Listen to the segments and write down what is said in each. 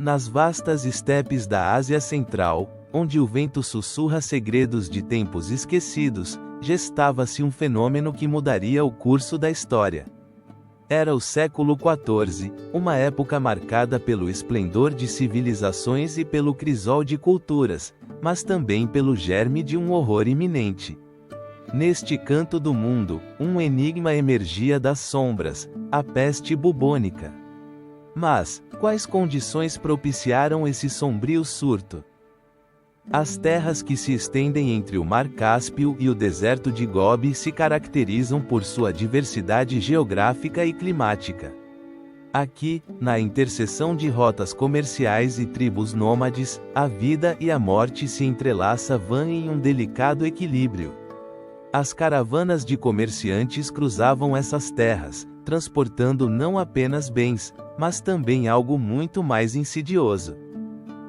Nas vastas estepes da Ásia Central, onde o vento sussurra segredos de tempos esquecidos, gestava-se um fenômeno que mudaria o curso da história. Era o século XIV, uma época marcada pelo esplendor de civilizações e pelo crisol de culturas, mas também pelo germe de um horror iminente. Neste canto do mundo, um enigma emergia das sombras, a peste bubônica. Mas, quais condições propiciaram esse sombrio surto? As terras que se estendem entre o Mar Cáspio e o deserto de Gobi se caracterizam por sua diversidade geográfica e climática. Aqui, na interseção de rotas comerciais e tribos nômades, a vida e a morte se entrelaçam em um delicado equilíbrio. As caravanas de comerciantes cruzavam essas terras, transportando não apenas bens, mas também algo muito mais insidioso.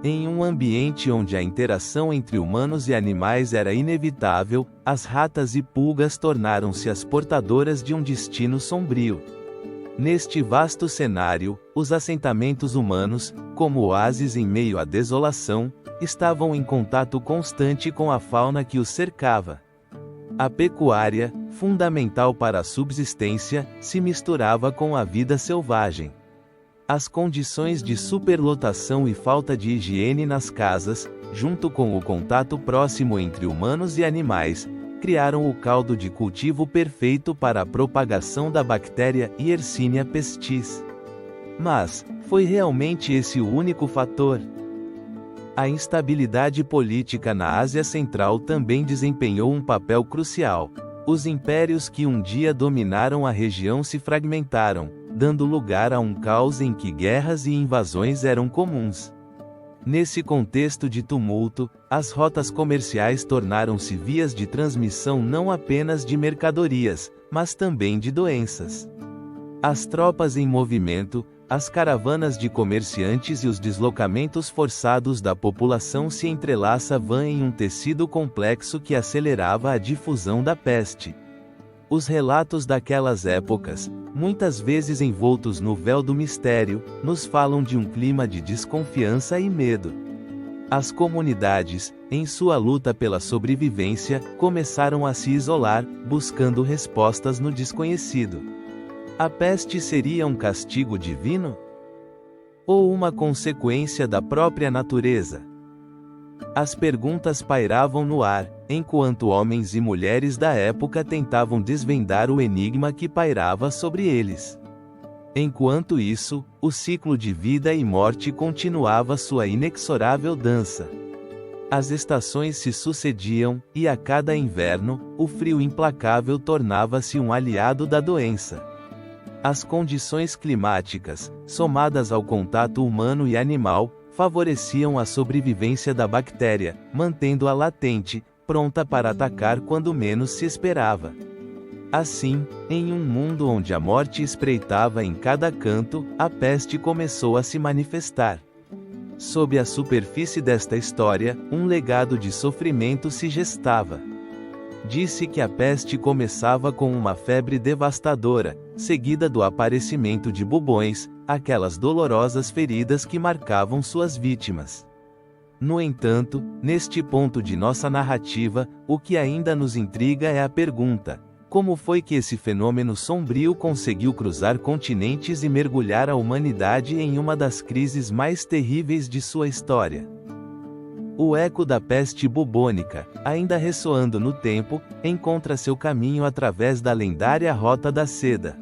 Em um ambiente onde a interação entre humanos e animais era inevitável, as ratas e pulgas tornaram-se as portadoras de um destino sombrio. Neste vasto cenário, os assentamentos humanos, como oásis em meio à desolação, estavam em contato constante com a fauna que os cercava. A pecuária, fundamental para a subsistência, se misturava com a vida selvagem. As condições de superlotação e falta de higiene nas casas, junto com o contato próximo entre humanos e animais, criaram o caldo de cultivo perfeito para a propagação da bactéria Yersinia pestis. Mas, foi realmente esse o único fator? A instabilidade política na Ásia Central também desempenhou um papel crucial. Os impérios que um dia dominaram a região se fragmentaram, dando lugar a um caos em que guerras e invasões eram comuns. Nesse contexto de tumulto, as rotas comerciais tornaram-se vias de transmissão não apenas de mercadorias, mas também de doenças. As tropas em movimento, as caravanas de comerciantes e os deslocamentos forçados da população se entrelaçavam em um tecido complexo que acelerava a difusão da peste. Os relatos daquelas épocas, muitas vezes envoltos no véu do mistério, nos falam de um clima de desconfiança e medo. As comunidades, em sua luta pela sobrevivência, começaram a se isolar, buscando respostas no desconhecido. A peste seria um castigo divino? Ou uma consequência da própria natureza? As perguntas pairavam no ar, enquanto homens e mulheres da época tentavam desvendar o enigma que pairava sobre eles. Enquanto isso, o ciclo de vida e morte continuava sua inexorável dança. As estações se sucediam, e a cada inverno, o frio implacável tornava-se um aliado da doença. As condições climáticas, somadas ao contato humano e animal, favoreciam a sobrevivência da bactéria, mantendo-a latente, pronta para atacar quando menos se esperava. Assim, em um mundo onde a morte espreitava em cada canto, a peste começou a se manifestar. Sob a superfície desta história, um legado de sofrimento se gestava. Disse que a peste começava com uma febre devastadora, seguida do aparecimento de bubões, aquelas dolorosas feridas que marcavam suas vítimas. No entanto, neste ponto de nossa narrativa, o que ainda nos intriga é a pergunta: como foi que esse fenômeno sombrio conseguiu cruzar continentes e mergulhar a humanidade em uma das crises mais terríveis de sua história? O eco da peste bubônica, ainda ressoando no tempo, encontra seu caminho através da lendária Rota da Seda.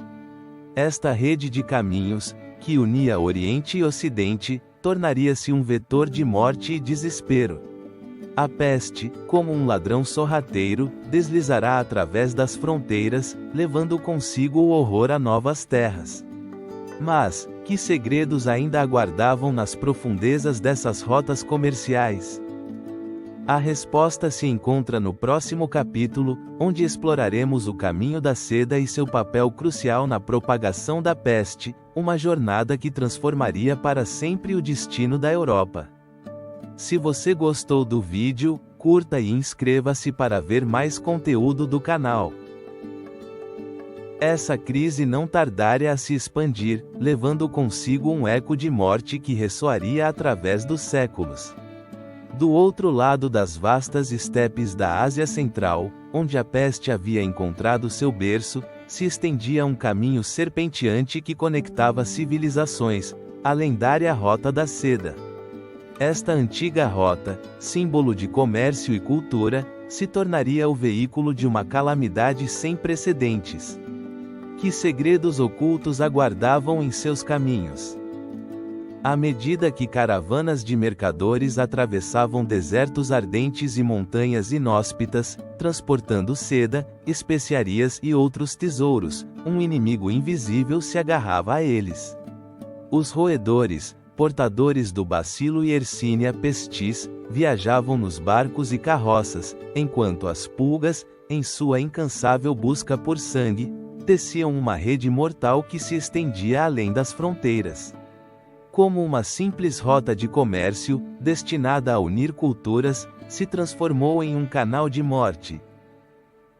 Esta rede de caminhos, que unia Oriente e Ocidente, tornaria-se um vetor de morte e desespero. A peste, como um ladrão sorrateiro, deslizará através das fronteiras, levando consigo o horror a novas terras. Mas, que segredos ainda aguardavam nas profundezas dessas rotas comerciais? A resposta se encontra no próximo capítulo, onde exploraremos o caminho da seda e seu papel crucial na propagação da peste, uma jornada que transformaria para sempre o destino da Europa. Se você gostou do vídeo, curta e inscreva-se para ver mais conteúdo do canal. Essa crise não tardaria a se expandir, levando consigo um eco de morte que ressoaria através dos séculos. Do outro lado das vastas estepes da Ásia Central, onde a peste havia encontrado seu berço, se estendia um caminho serpenteante que conectava civilizações, a lendária Rota da Seda. Esta antiga rota, símbolo de comércio e cultura, se tornaria o veículo de uma calamidade sem precedentes. Que segredos ocultos aguardavam em seus caminhos? À medida que caravanas de mercadores atravessavam desertos ardentes e montanhas inóspitas, transportando seda, especiarias e outros tesouros, um inimigo invisível se agarrava a eles. Os roedores, portadores do bacilo Yersinia pestis, viajavam nos barcos e carroças, enquanto as pulgas, em sua incansável busca por sangue, teciam uma rede mortal que se estendia além das fronteiras. Como uma simples rota de comércio, destinada a unir culturas, se transformou em um canal de morte.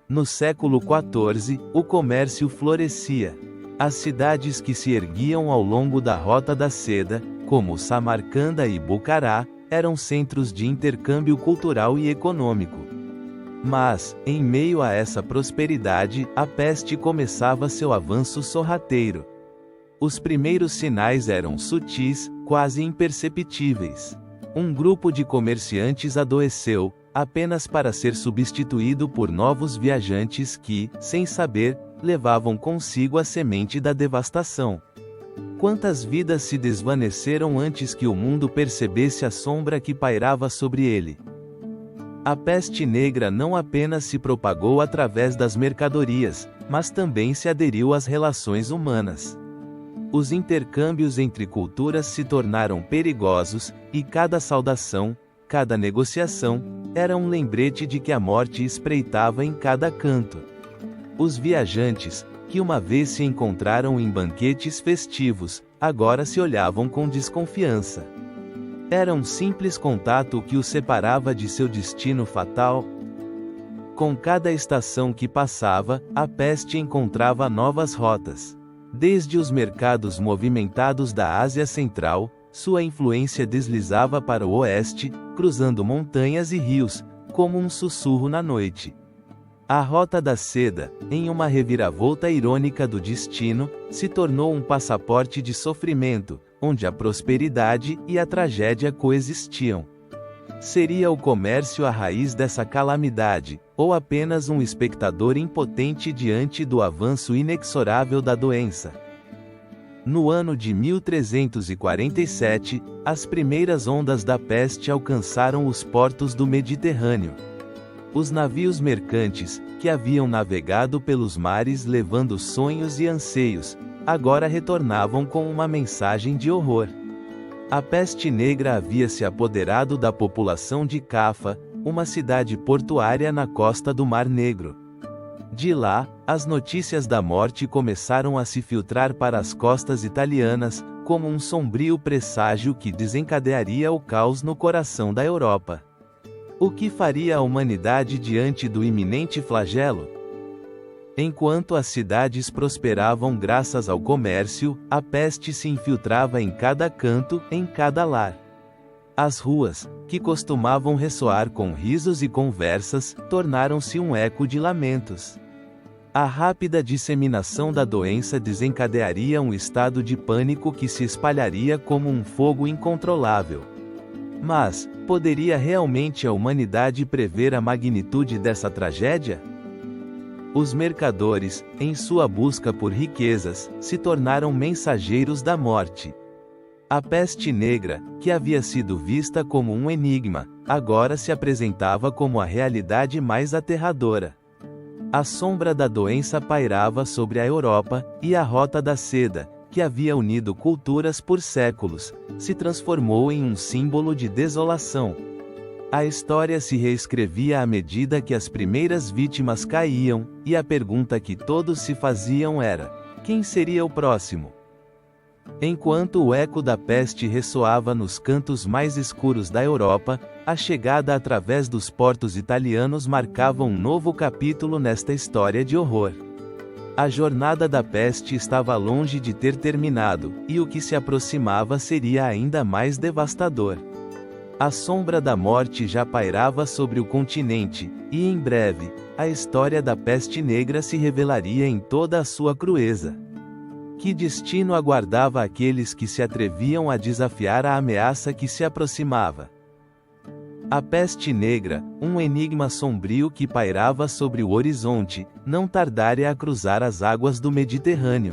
No século XIV, o comércio florescia. As cidades que se erguiam ao longo da Rota da Seda, como Samarcanda e Bucará, eram centros de intercâmbio cultural e econômico. Mas, em meio a essa prosperidade, a peste começava seu avanço sorrateiro. Os primeiros sinais eram sutis, quase imperceptíveis. Um grupo de comerciantes adoeceu, apenas para ser substituído por novos viajantes que, sem saber, levavam consigo a semente da devastação. Quantas vidas se desvaneceram antes que o mundo percebesse a sombra que pairava sobre ele? A peste negra não apenas se propagou através das mercadorias, mas também se aderiu às relações humanas. Os intercâmbios entre culturas se tornaram perigosos, e cada saudação, cada negociação, era um lembrete de que a morte espreitava em cada canto. Os viajantes, que uma vez se encontraram em banquetes festivos, agora se olhavam com desconfiança. Era um simples contato que os separava de seu destino fatal. Com cada estação que passava, a peste encontrava novas rotas. Desde os mercados movimentados da Ásia Central, sua influência deslizava para o oeste, cruzando montanhas e rios, como um sussurro na noite. A Rota da Seda, em uma reviravolta irônica do destino, se tornou um passaporte de sofrimento, onde a prosperidade e a tragédia coexistiam. Seria o comércio a raiz dessa calamidade, ou apenas um espectador impotente diante do avanço inexorável da doença? No ano de 1347, as primeiras ondas da peste alcançaram os portos do Mediterrâneo. Os navios mercantes, que haviam navegado pelos mares levando sonhos e anseios, agora retornavam com uma mensagem de horror. A peste negra havia se apoderado da população de Cafa, uma cidade portuária na costa do Mar Negro. De lá, as notícias da morte começaram a se filtrar para as costas italianas, como um sombrio presságio que desencadearia o caos no coração da Europa. O que faria a humanidade diante do iminente flagelo? Enquanto as cidades prosperavam graças ao comércio, a peste se infiltrava em cada canto, em cada lar. As ruas, que costumavam ressoar com risos e conversas, tornaram-se um eco de lamentos. A rápida disseminação da doença desencadearia um estado de pânico que se espalharia como um fogo incontrolável. Mas, poderia realmente a humanidade prever a magnitude dessa tragédia? Os mercadores, em sua busca por riquezas, se tornaram mensageiros da morte. A peste negra, que havia sido vista como um enigma, agora se apresentava como a realidade mais aterradora. A sombra da doença pairava sobre a Europa, e a Rota da Seda, que havia unido culturas por séculos, se transformou em um símbolo de desolação. A história se reescrevia à medida que as primeiras vítimas caíam, e a pergunta que todos se faziam era: quem seria o próximo? Enquanto o eco da peste ressoava nos cantos mais escuros da Europa, a chegada através dos portos italianos marcava um novo capítulo nesta história de horror. A jornada da peste estava longe de ter terminado, e o que se aproximava seria ainda mais devastador. A sombra da morte já pairava sobre o continente, e em breve, a história da peste negra se revelaria em toda a sua crueza. Que destino aguardava aqueles que se atreviam a desafiar a ameaça que se aproximava? A peste negra, um enigma sombrio que pairava sobre o horizonte, não tardaria a cruzar as águas do Mediterrâneo.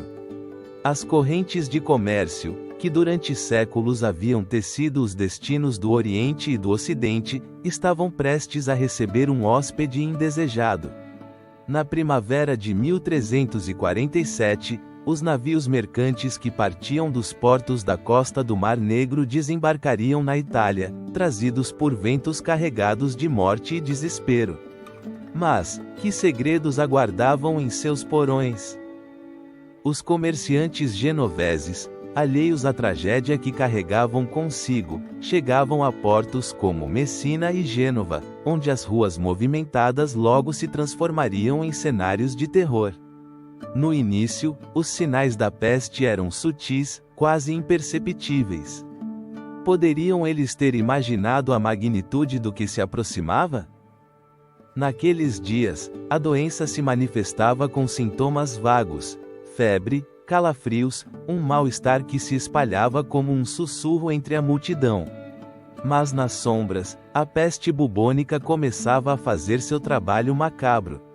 As correntes de comércio, que durante séculos haviam tecido os destinos do Oriente e do Ocidente, estavam prestes a receber um hóspede indesejado. Na primavera de 1347, os navios mercantes que partiam dos portos da costa do Mar Negro desembarcariam na Itália, trazidos por ventos carregados de morte e desespero. Mas, que segredos aguardavam em seus porões? Os comerciantes genoveses, alheios à tragédia que carregavam consigo, chegavam a portos como Messina e Gênova, onde as ruas movimentadas logo se transformariam em cenários de terror. No início, os sinais da peste eram sutis, quase imperceptíveis. Poderiam eles ter imaginado a magnitude do que se aproximava? Naqueles dias, a doença se manifestava com sintomas vagos: febre, calafrios, um mal-estar que se espalhava como um sussurro entre a multidão. Mas nas sombras, a peste bubônica começava a fazer seu trabalho macabro.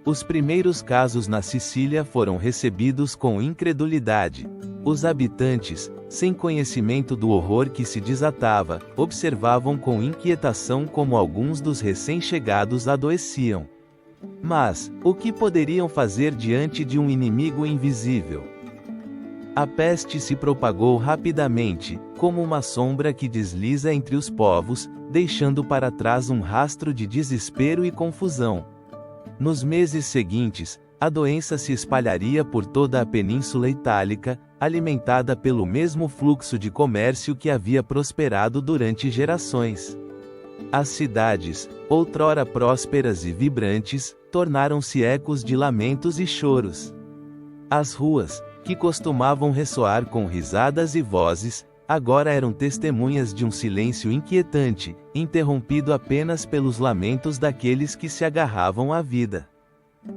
Os primeiros casos na Sicília foram recebidos com incredulidade. Os habitantes, sem conhecimento do horror que se desatava, observavam com inquietação como alguns dos recém-chegados adoeciam. Mas, o que poderiam fazer diante de um inimigo invisível? A peste se propagou rapidamente, como uma sombra que desliza entre os povos, deixando para trás um rastro de desespero e confusão. Nos meses seguintes, a doença se espalharia por toda a Península Itálica, alimentada pelo mesmo fluxo de comércio que havia prosperado durante gerações. As cidades, outrora prósperas e vibrantes, tornaram-se ecos de lamentos e choros. As ruas, que costumavam ressoar com risadas e vozes, agora eram testemunhas de um silêncio inquietante, interrompido apenas pelos lamentos daqueles que se agarravam à vida.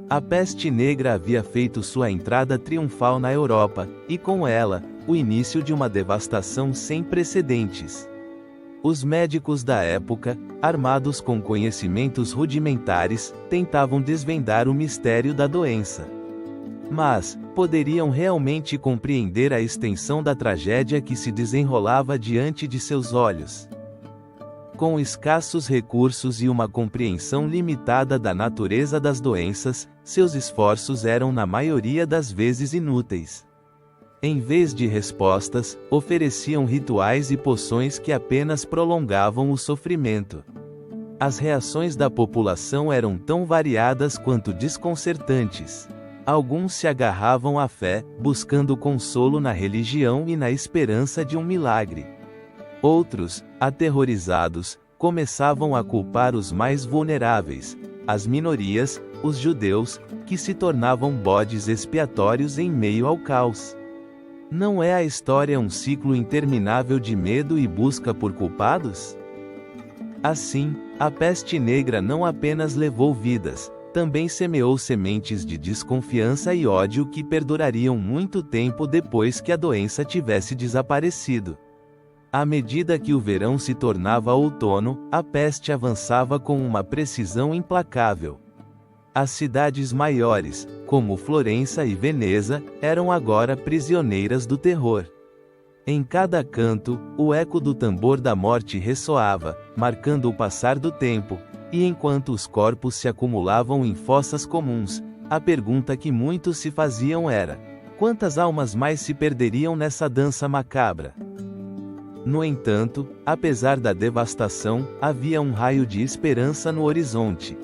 A peste negra havia feito sua entrada triunfal na Europa, e com ela, o início de uma devastação sem precedentes. Os médicos da época, armados com conhecimentos rudimentares, tentavam desvendar o mistério da doença. Mas, poderiam realmente compreender a extensão da tragédia que se desenrolava diante de seus olhos? Com escassos recursos e uma compreensão limitada da natureza das doenças, seus esforços eram na maioria das vezes inúteis. Em vez de respostas, ofereciam rituais e poções que apenas prolongavam o sofrimento. As reações da população eram tão variadas quanto desconcertantes. Alguns se agarravam à fé, buscando consolo na religião e na esperança de um milagre. Outros, aterrorizados, começavam a culpar os mais vulneráveis, as minorias, os judeus, que se tornavam bodes expiatórios em meio ao caos. Não é a história um ciclo interminável de medo e busca por culpados? Assim, a peste negra não apenas levou vidas, também semeou sementes de desconfiança e ódio que perdurariam muito tempo depois que a doença tivesse desaparecido. À medida que o verão se tornava outono, a peste avançava com uma precisão implacável. As cidades maiores, como Florença e Veneza, eram agora prisioneiras do terror. Em cada canto, o eco do tambor da morte ressoava, marcando o passar do tempo, e enquanto os corpos se acumulavam em fossas comuns, a pergunta que muitos se faziam era: quantas almas mais se perderiam nessa dança macabra? No entanto, apesar da devastação, havia um raio de esperança no horizonte.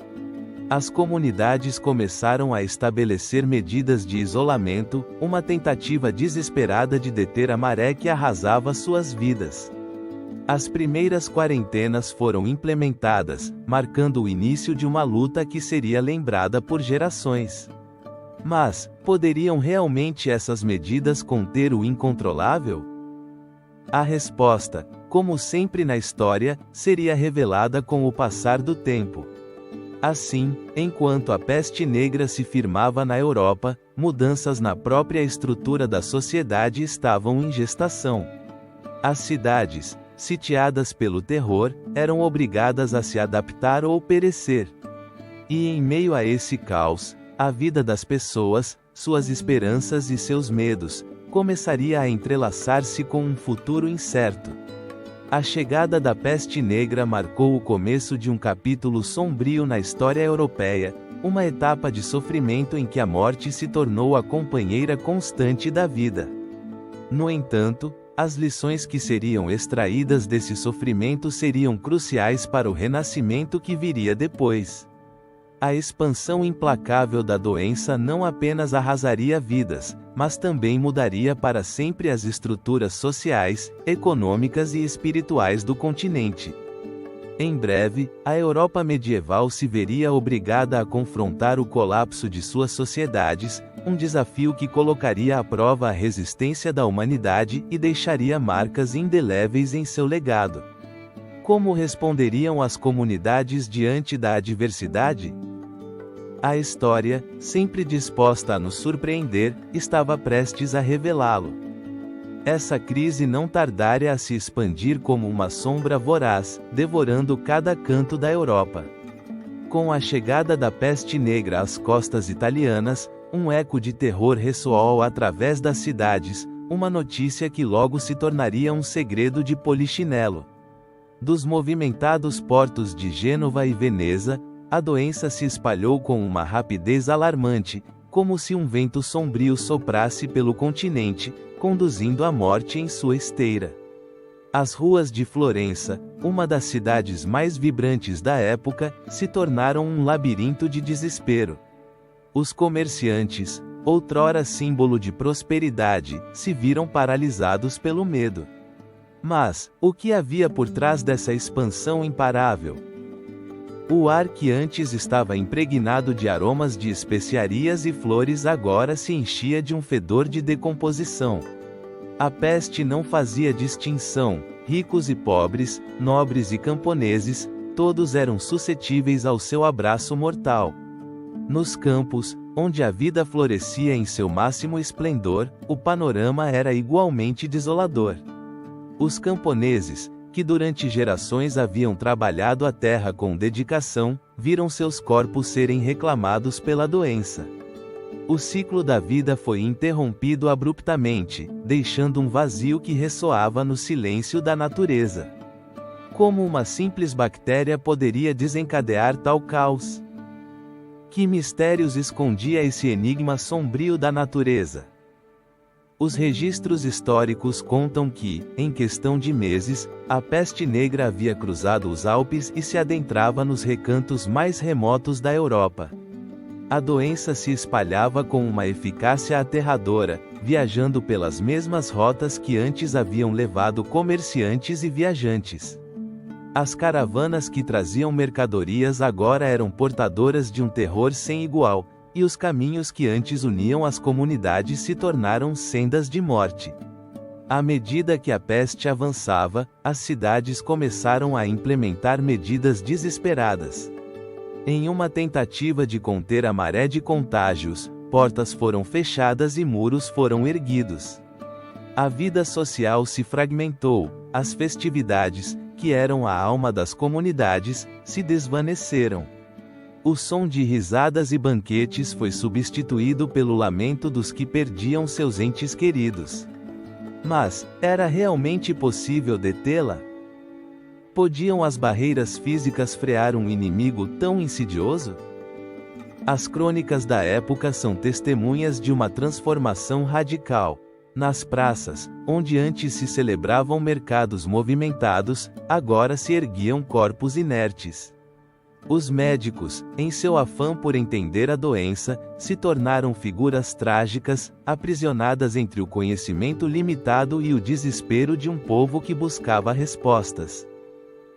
As comunidades começaram a estabelecer medidas de isolamento, uma tentativa desesperada de deter a maré que arrasava suas vidas. As primeiras quarentenas foram implementadas, marcando o início de uma luta que seria lembrada por gerações. Mas, poderiam realmente essas medidas conter o incontrolável? A resposta, como sempre na história, seria revelada com o passar do tempo. Assim, enquanto a peste negra se firmava na Europa, mudanças na própria estrutura da sociedade estavam em gestação. As cidades, sitiadas pelo terror, eram obrigadas a se adaptar ou perecer. E em meio a esse caos, a vida das pessoas, suas esperanças e seus medos, começaria a entrelaçar-se com um futuro incerto. A chegada da peste negra marcou o começo de um capítulo sombrio na história europeia, uma etapa de sofrimento em que a morte se tornou a companheira constante da vida. No entanto, as lições que seriam extraídas desse sofrimento seriam cruciais para o renascimento que viria depois. A expansão implacável da doença não apenas arrasaria vidas, mas também mudaria para sempre as estruturas sociais, econômicas e espirituais do continente. Em breve, a Europa medieval se veria obrigada a confrontar o colapso de suas sociedades, um desafio que colocaria à prova a resistência da humanidade e deixaria marcas indeléveis em seu legado. Como responderiam as comunidades diante da adversidade? A história, sempre disposta a nos surpreender, estava prestes a revelá-lo. Essa crise não tardaria a se expandir como uma sombra voraz, devorando cada canto da Europa. Com a chegada da peste negra às costas italianas, um eco de terror ressoou através das cidades, uma notícia que logo se tornaria um segredo de Polichinelo. Dos movimentados portos de Gênova e Veneza, a doença se espalhou com uma rapidez alarmante, como se um vento sombrio soprasse pelo continente, conduzindo a morte em sua esteira. As ruas de Florença, uma das cidades mais vibrantes da época, se tornaram um labirinto de desespero. Os comerciantes, outrora símbolo de prosperidade, se viram paralisados pelo medo. Mas, o que havia por trás dessa expansão imparável? O ar que antes estava impregnado de aromas de especiarias e flores agora se enchia de um fedor de decomposição. A peste não fazia distinção, ricos e pobres, nobres e camponeses, todos eram suscetíveis ao seu abraço mortal. Nos campos, onde a vida florescia em seu máximo esplendor, o panorama era igualmente desolador. Os camponeses, que durante gerações haviam trabalhado a terra com dedicação, viram seus corpos serem reclamados pela doença. O ciclo da vida foi interrompido abruptamente, deixando um vazio que ressoava no silêncio da natureza. Como uma simples bactéria poderia desencadear tal caos? Que mistérios escondia esse enigma sombrio da natureza? Os registros históricos contam que, em questão de meses, a peste negra havia cruzado os Alpes e se adentrava nos recantos mais remotos da Europa. A doença se espalhava com uma eficácia aterradora, viajando pelas mesmas rotas que antes haviam levado comerciantes e viajantes. As caravanas que traziam mercadorias agora eram portadoras de um terror sem igual, e os caminhos que antes uniam as comunidades se tornaram sendas de morte. À medida que a peste avançava, as cidades começaram a implementar medidas desesperadas. Em uma tentativa de conter a maré de contágios, portas foram fechadas e muros foram erguidos. A vida social se fragmentou, as festividades, que eram a alma das comunidades, se desvaneceram. O som de risadas e banquetes foi substituído pelo lamento dos que perdiam seus entes queridos. Mas, era realmente possível detê-la? Podiam as barreiras físicas frear um inimigo tão insidioso? As crônicas da época são testemunhas de uma transformação radical. Nas praças, onde antes se celebravam mercados movimentados, agora se erguiam corpos inertes. Os médicos, em seu afã por entender a doença, se tornaram figuras trágicas, aprisionadas entre o conhecimento limitado e o desespero de um povo que buscava respostas.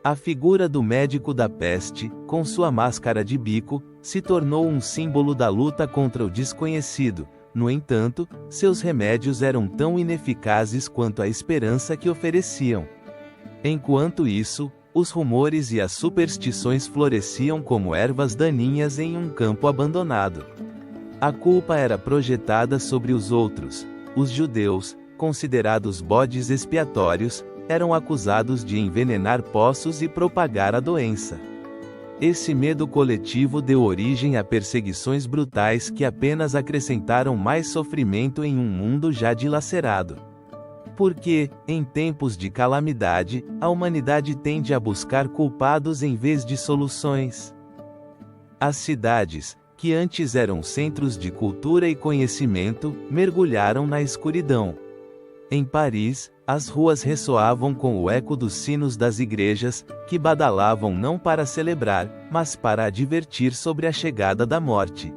A figura do médico da peste, com sua máscara de bico, se tornou um símbolo da luta contra o desconhecido. No entanto, seus remédios eram tão ineficazes quanto a esperança que ofereciam. Enquanto isso, os rumores e as superstições floresciam como ervas daninhas em um campo abandonado. A culpa era projetada sobre os outros. Os judeus, considerados bodes expiatórios, eram acusados de envenenar poços e propagar a doença. Esse medo coletivo deu origem a perseguições brutais que apenas acrescentaram mais sofrimento em um mundo já dilacerado. Porque, em tempos de calamidade, a humanidade tende a buscar culpados em vez de soluções. As cidades, que antes eram centros de cultura e conhecimento, mergulharam na escuridão. Em Paris, as ruas ressoavam com o eco dos sinos das igrejas, que badalavam não para celebrar, mas para advertir sobre a chegada da morte.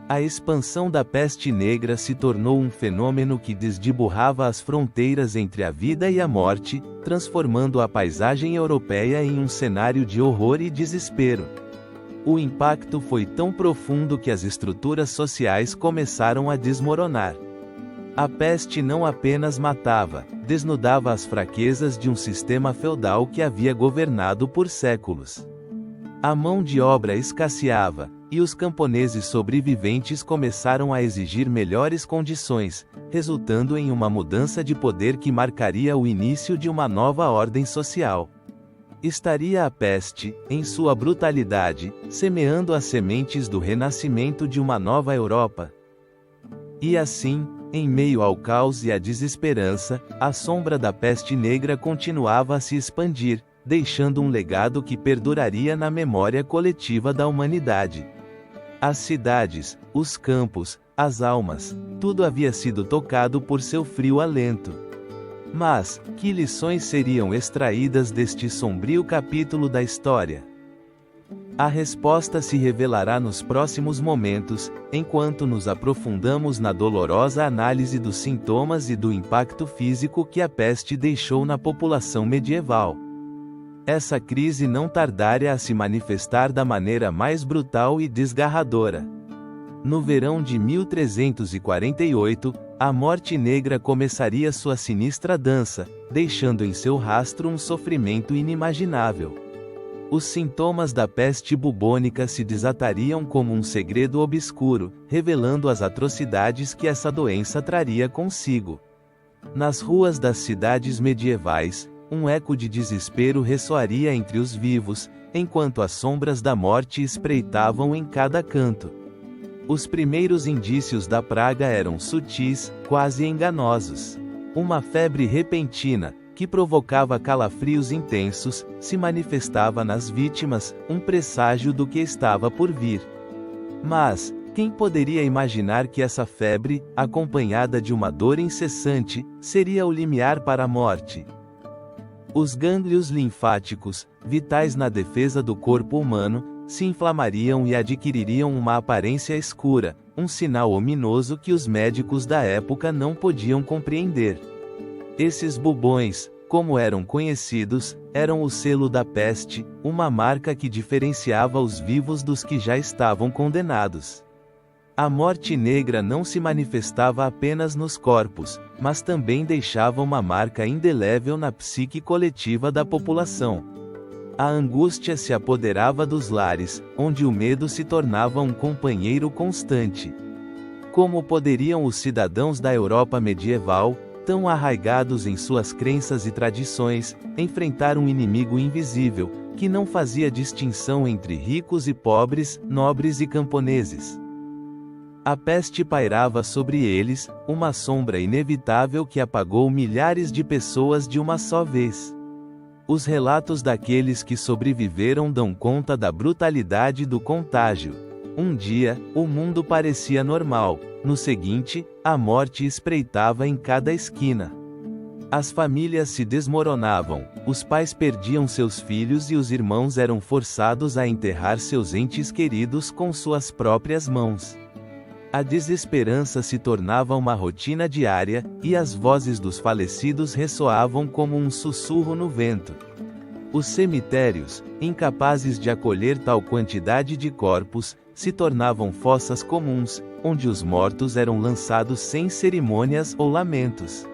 A expansão da peste negra se tornou um fenômeno que desdiburrava as fronteiras entre a vida e a morte, transformando a paisagem europeia em um cenário de horror e desespero. O impacto foi tão profundo que as estruturas sociais começaram a desmoronar. A peste não apenas matava, desnudava as fraquezas de um sistema feudal que havia governado por séculos. A mão de obra escasseava, e os camponeses sobreviventes começaram a exigir melhores condições, resultando em uma mudança de poder que marcaria o início de uma nova ordem social. Estaria a peste, em sua brutalidade, semeando as sementes do renascimento de uma nova Europa? E assim, em meio ao caos e à desesperança, a sombra da peste negra continuava a se expandir, deixando um legado que perduraria na memória coletiva da humanidade. As cidades, os campos, as almas, tudo havia sido tocado por seu frio alento. Mas, que lições seriam extraídas deste sombrio capítulo da história? A resposta se revelará nos próximos momentos, enquanto nos aprofundamos na dolorosa análise dos sintomas e do impacto físico que a peste deixou na população medieval. Essa crise não tardaria a se manifestar da maneira mais brutal e desgarradora. No verão de 1348, a Morte Negra começaria sua sinistra dança, deixando em seu rastro um sofrimento inimaginável. Os sintomas da peste bubônica se desatariam como um segredo obscuro, revelando as atrocidades que essa doença traria consigo. Nas ruas das cidades medievais, um eco de desespero ressoaria entre os vivos, enquanto as sombras da morte espreitavam em cada canto. Os primeiros indícios da praga eram sutis, quase enganosos. Uma febre repentina, que provocava calafrios intensos, se manifestava nas vítimas, um presságio do que estava por vir. Mas, quem poderia imaginar que essa febre, acompanhada de uma dor incessante, seria o limiar para a morte? Os gânglios linfáticos, vitais na defesa do corpo humano, se inflamariam e adquiririam uma aparência escura, um sinal ominoso que os médicos da época não podiam compreender. Esses bubões, como eram conhecidos, eram o selo da peste, uma marca que diferenciava os vivos dos que já estavam condenados. A morte negra não se manifestava apenas nos corpos, mas também deixava uma marca indelével na psique coletiva da população. A angústia se apoderava dos lares, onde o medo se tornava um companheiro constante. Como poderiam os cidadãos da Europa medieval, tão arraigados em suas crenças e tradições, enfrentar um inimigo invisível, que não fazia distinção entre ricos e pobres, nobres e camponeses? A peste pairava sobre eles, uma sombra inevitável que apagou milhares de pessoas de uma só vez. Os relatos daqueles que sobreviveram dão conta da brutalidade do contágio. Um dia, o mundo parecia normal, no seguinte, a morte espreitava em cada esquina. As famílias se desmoronavam, os pais perdiam seus filhos e os irmãos eram forçados a enterrar seus entes queridos com suas próprias mãos. A desesperança se tornava uma rotina diária, e as vozes dos falecidos ressoavam como um sussurro no vento. Os cemitérios, incapazes de acolher tal quantidade de corpos, se tornavam fossas comuns, onde os mortos eram lançados sem cerimônias ou lamentos.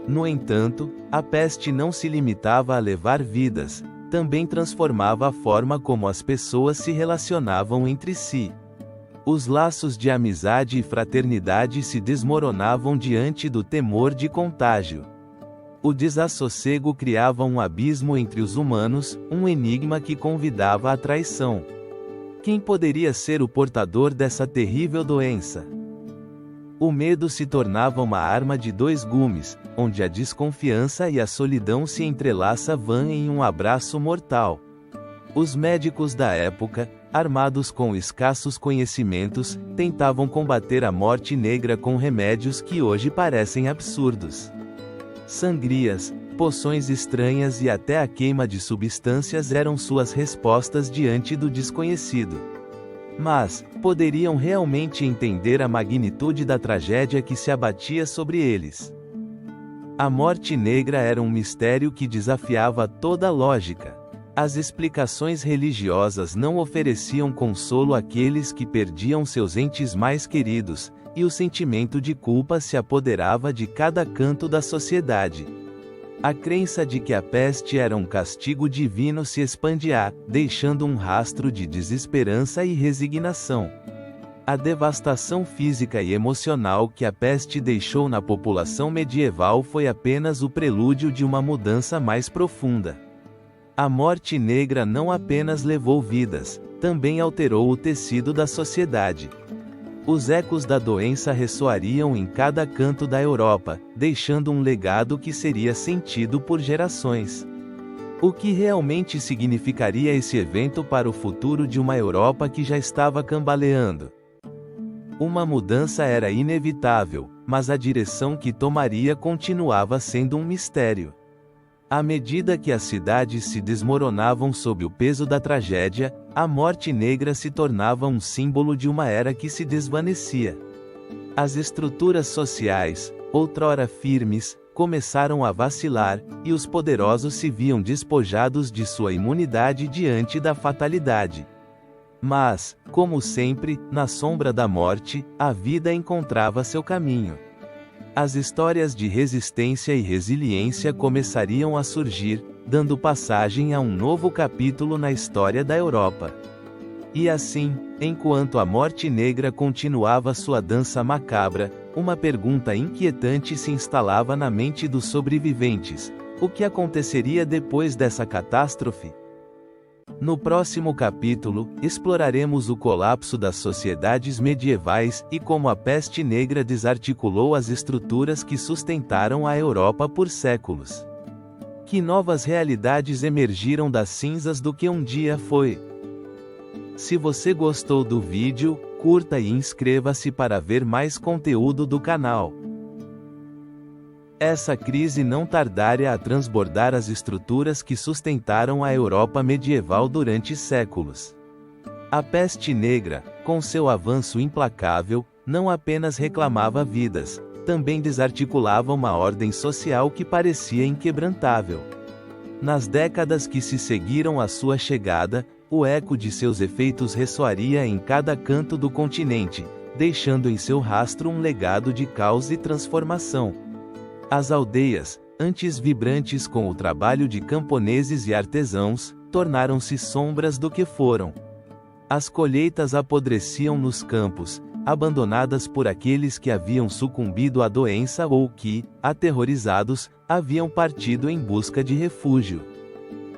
No entanto, a peste não se limitava a levar vidas, também transformava a forma como as pessoas se relacionavam entre si. Os laços de amizade e fraternidade se desmoronavam diante do temor de contágio. O desassossego criava um abismo entre os humanos, um enigma que convidava à traição. Quem poderia ser o portador dessa terrível doença? O medo se tornava uma arma de dois gumes, onde a desconfiança e a solidão se entrelaçavam em um abraço mortal. Os médicos da época, armados com escassos conhecimentos, tentavam combater a morte negra com remédios que hoje parecem absurdos. Sangrias, poções estranhas e até a queima de substâncias eram suas respostas diante do desconhecido. Mas, poderiam realmente entender a magnitude da tragédia que se abatia sobre eles? A morte negra era um mistério que desafiava toda lógica. As explicações religiosas não ofereciam consolo àqueles que perdiam seus entes mais queridos, e o sentimento de culpa se apoderava de cada canto da sociedade. A crença de que a peste era um castigo divino se expandia, deixando um rastro de desesperança e resignação. A devastação física e emocional que a peste deixou na população medieval foi apenas o prelúdio de uma mudança mais profunda. A morte negra não apenas levou vidas, também alterou o tecido da sociedade. Os ecos da doença ressoariam em cada canto da Europa, deixando um legado que seria sentido por gerações. O que realmente significaria esse evento para o futuro de uma Europa que já estava cambaleando? Uma mudança era inevitável, mas a direção que tomaria continuava sendo um mistério. À medida que as cidades se desmoronavam sob o peso da tragédia, a morte negra se tornava um símbolo de uma era que se desvanecia. As estruturas sociais, outrora firmes, começaram a vacilar, e os poderosos se viam despojados de sua imunidade diante da fatalidade. Mas, como sempre, na sombra da morte, a vida encontrava seu caminho. As histórias de resistência e resiliência começariam a surgir, dando passagem a um novo capítulo na história da Europa. E assim, enquanto a morte negra continuava sua dança macabra, uma pergunta inquietante se instalava na mente dos sobreviventes: o que aconteceria depois dessa catástrofe? No próximo capítulo, exploraremos o colapso das sociedades medievais e como a peste negra desarticulou as estruturas que sustentaram a Europa por séculos. Que novas realidades emergiram das cinzas do que um dia foi? Se você gostou do vídeo, curta e inscreva-se para ver mais conteúdo do canal. Essa crise não tardaria a transbordar as estruturas que sustentaram a Europa medieval durante séculos. A peste negra, com seu avanço implacável, não apenas reclamava vidas, também desarticulava uma ordem social que parecia inquebrantável. Nas décadas que se seguiram à sua chegada, o eco de seus efeitos ressoaria em cada canto do continente, deixando em seu rastro um legado de caos e transformação. As aldeias, antes vibrantes com o trabalho de camponeses e artesãos, tornaram-se sombras do que foram. As colheitas apodreciam nos campos, abandonadas por aqueles que haviam sucumbido à doença ou que, aterrorizados, haviam partido em busca de refúgio.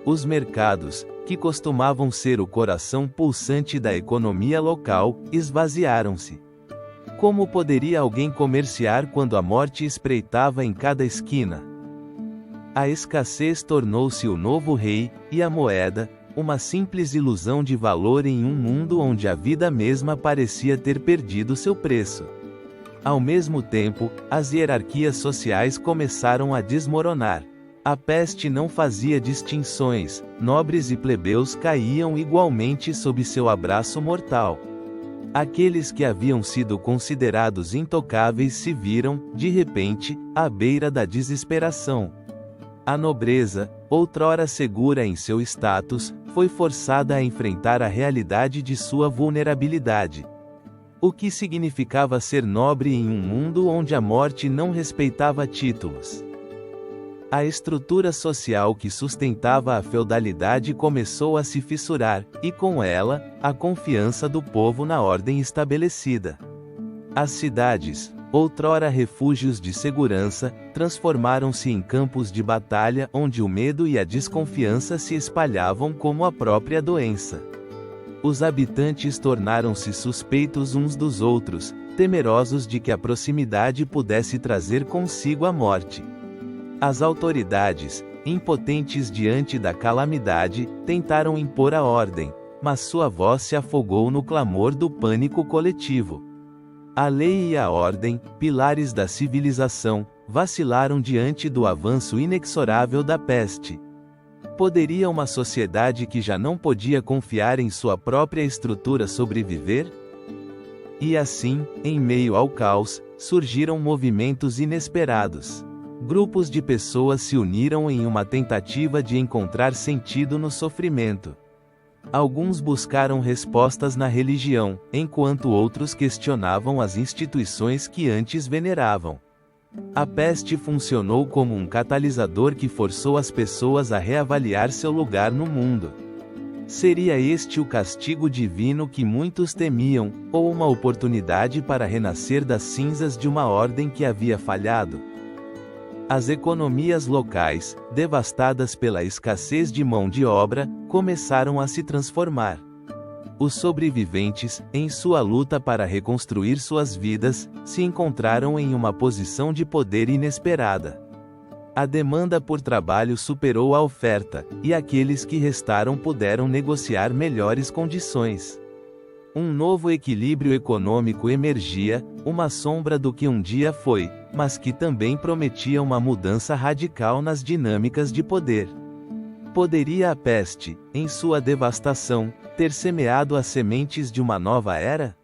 Os mercados, que costumavam ser o coração pulsante da economia local, esvaziaram-se. Como poderia alguém comerciar quando a morte espreitava em cada esquina? A escassez tornou-se o novo rei, e a moeda, uma simples ilusão de valor em um mundo onde a vida mesma parecia ter perdido seu preço. Ao mesmo tempo, as hierarquias sociais começaram a desmoronar. A peste não fazia distinções, nobres e plebeus caíam igualmente sob seu abraço mortal. Aqueles que haviam sido considerados intocáveis se viram, de repente, à beira da desesperação. A nobreza, outrora segura em seu status, foi forçada a enfrentar a realidade de sua vulnerabilidade. O que significava ser nobre em um mundo onde a morte não respeitava títulos? A estrutura social que sustentava a feudalidade começou a se fissurar, e com ela, a confiança do povo na ordem estabelecida. As cidades, outrora refúgios de segurança, transformaram-se em campos de batalha onde o medo e a desconfiança se espalhavam como a própria doença. Os habitantes tornaram-se suspeitos uns dos outros, temerosos de que a proximidade pudesse trazer consigo a morte. As autoridades, impotentes diante da calamidade, tentaram impor a ordem, mas sua voz se afogou no clamor do pânico coletivo. A lei e a ordem, pilares da civilização, vacilaram diante do avanço inexorável da peste. Poderia uma sociedade que já não podia confiar em sua própria estrutura sobreviver? E assim, em meio ao caos, surgiram movimentos inesperados. Grupos de pessoas se uniram em uma tentativa de encontrar sentido no sofrimento. Alguns buscaram respostas na religião, enquanto outros questionavam as instituições que antes veneravam. A peste funcionou como um catalisador que forçou as pessoas a reavaliar seu lugar no mundo. Seria este o castigo divino que muitos temiam, ou uma oportunidade para renascer das cinzas de uma ordem que havia falhado? As economias locais, devastadas pela escassez de mão de obra, começaram a se transformar. Os sobreviventes, em sua luta para reconstruir suas vidas, se encontraram em uma posição de poder inesperada. A demanda por trabalho superou a oferta, e aqueles que restaram puderam negociar melhores condições. Um novo equilíbrio econômico emergia, uma sombra do que um dia foi, mas que também prometia uma mudança radical nas dinâmicas de poder. Poderia a peste, em sua devastação, ter semeado as sementes de uma nova era?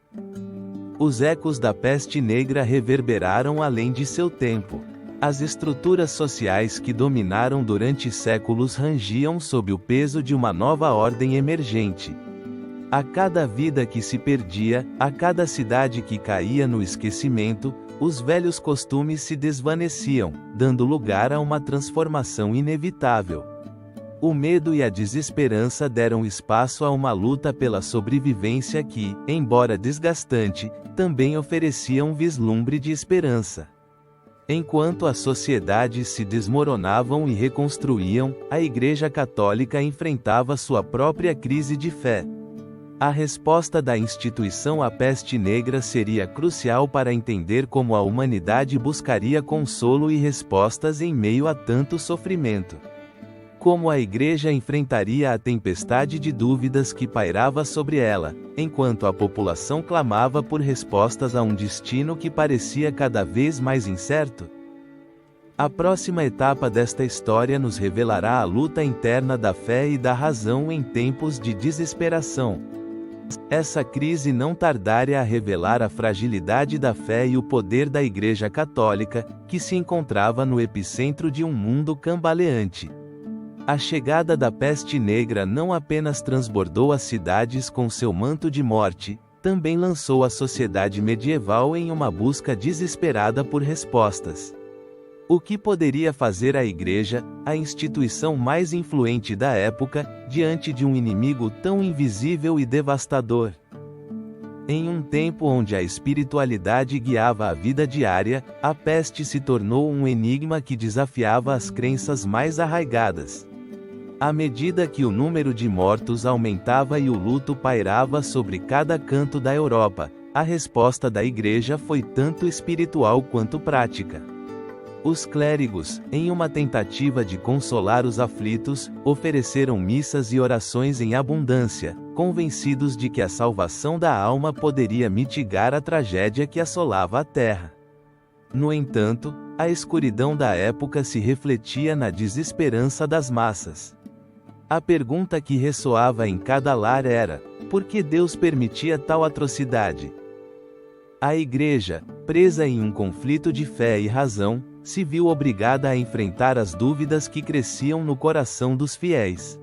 Os ecos da peste negra reverberaram além de seu tempo. As estruturas sociais que dominaram durante séculos rangiam sob o peso de uma nova ordem emergente. A cada vida que se perdia, a cada cidade que caía no esquecimento, os velhos costumes se desvaneciam, dando lugar a uma transformação inevitável. O medo e a desesperança deram espaço a uma luta pela sobrevivência que, embora desgastante, também oferecia um vislumbre de esperança. Enquanto as sociedades se desmoronavam e reconstruíam, a Igreja Católica enfrentava sua própria crise de fé. A resposta da instituição à peste negra seria crucial para entender como a humanidade buscaria consolo e respostas em meio a tanto sofrimento. Como a Igreja enfrentaria a tempestade de dúvidas que pairava sobre ela, enquanto a população clamava por respostas a um destino que parecia cada vez mais incerto? A próxima etapa desta história nos revelará a luta interna da fé e da razão em tempos de desesperação. Essa crise não tardaria a revelar a fragilidade da fé e o poder da Igreja Católica, que se encontrava no epicentro de um mundo cambaleante. A chegada da peste negra não apenas transbordou as cidades com seu manto de morte, também lançou a sociedade medieval em uma busca desesperada por respostas. O que poderia fazer a Igreja, a instituição mais influente da época, diante de um inimigo tão invisível e devastador? Em um tempo onde a espiritualidade guiava a vida diária, a peste se tornou um enigma que desafiava as crenças mais arraigadas. À medida que o número de mortos aumentava e o luto pairava sobre cada canto da Europa, a resposta da Igreja foi tanto espiritual quanto prática. Os clérigos, em uma tentativa de consolar os aflitos, ofereceram missas e orações em abundância, convencidos de que a salvação da alma poderia mitigar a tragédia que assolava a terra. No entanto, a escuridão da época se refletia na desesperança das massas. A pergunta que ressoava em cada lar era: por que Deus permitia tal atrocidade? A Igreja, presa em um conflito de fé e razão, se viu obrigada a enfrentar as dúvidas que cresciam no coração dos fiéis.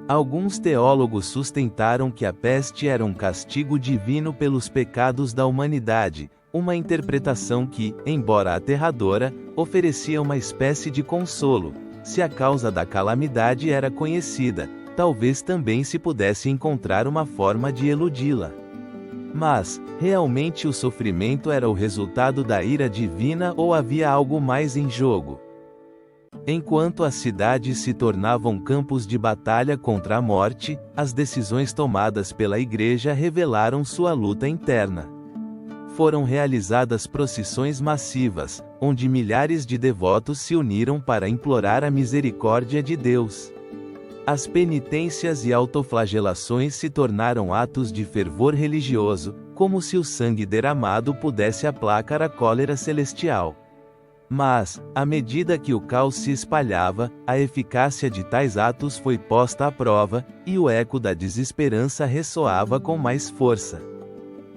Alguns teólogos sustentaram que a peste era um castigo divino pelos pecados da humanidade, uma interpretação que, embora aterradora, oferecia uma espécie de consolo. Se a causa da calamidade era conhecida, talvez também se pudesse encontrar uma forma de eludi-la. Mas, realmente o sofrimento era o resultado da ira divina ou havia algo mais em jogo? Enquanto as cidades se tornavam campos de batalha contra a morte, as decisões tomadas pela Igreja revelaram sua luta interna. Foram realizadas procissões massivas, onde milhares de devotos se uniram para implorar a misericórdia de Deus. As penitências e autoflagelações se tornaram atos de fervor religioso, como se o sangue derramado pudesse aplacar a cólera celestial. Mas, à medida que o caos se espalhava, a eficácia de tais atos foi posta à prova, e o eco da desesperança ressoava com mais força.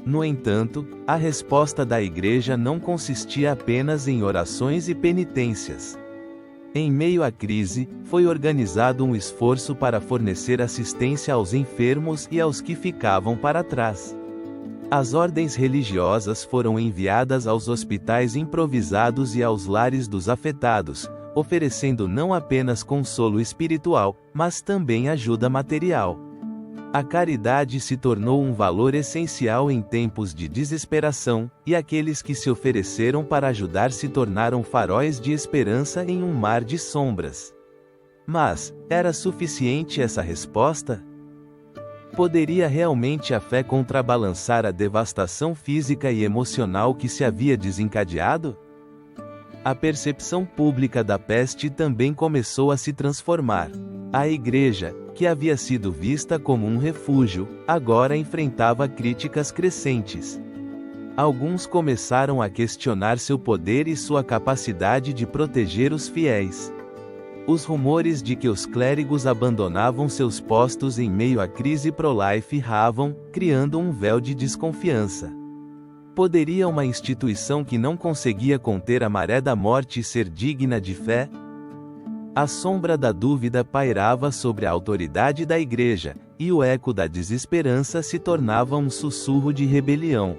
No entanto, a resposta da Igreja não consistia apenas em orações e penitências. Em meio à crise, foi organizado um esforço para fornecer assistência aos enfermos e aos que ficavam para trás. As ordens religiosas foram enviadas aos hospitais improvisados e aos lares dos afetados, oferecendo não apenas consolo espiritual, mas também ajuda material. A caridade se tornou um valor essencial em tempos de desesperação, e aqueles que se ofereceram para ajudar se tornaram faróis de esperança em um mar de sombras. Mas, era suficiente essa resposta? Poderia realmente a fé contrabalançar a devastação física e emocional que se havia desencadeado? A percepção pública da peste também começou a se transformar. A Igreja, que havia sido vista como um refúgio, agora enfrentava críticas crescentes. Alguns começaram a questionar seu poder e sua capacidade de proteger os fiéis. Os rumores de que os clérigos abandonavam seus postos em meio à crise pro-life ravam, criando um véu de desconfiança. Poderia uma instituição que não conseguia conter a maré da morte ser digna de fé? A sombra da dúvida pairava sobre a autoridade da Igreja, e o eco da desesperança se tornava um sussurro de rebelião.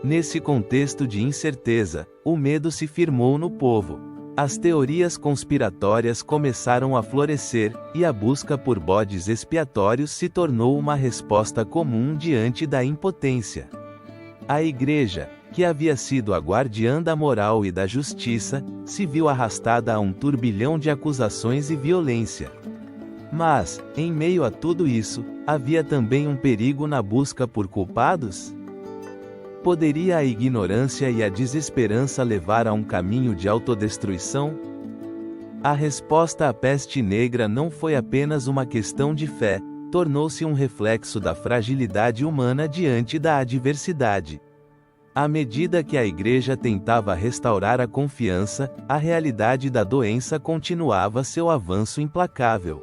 Nesse contexto de incerteza, o medo se firmou no povo. As teorias conspiratórias começaram a florescer, e a busca por bodes expiatórios se tornou uma resposta comum diante da impotência. A Igreja, que havia sido a guardiã da moral e da justiça, se viu arrastada a um turbilhão de acusações e violência. Mas, em meio a tudo isso, havia também um perigo na busca por culpados? Poderia a ignorância e a desesperança levar a um caminho de autodestruição? A resposta à peste negra não foi apenas uma questão de fé, tornou-se um reflexo da fragilidade humana diante da adversidade. À medida que a Igreja tentava restaurar a confiança, a realidade da doença continuava seu avanço implacável.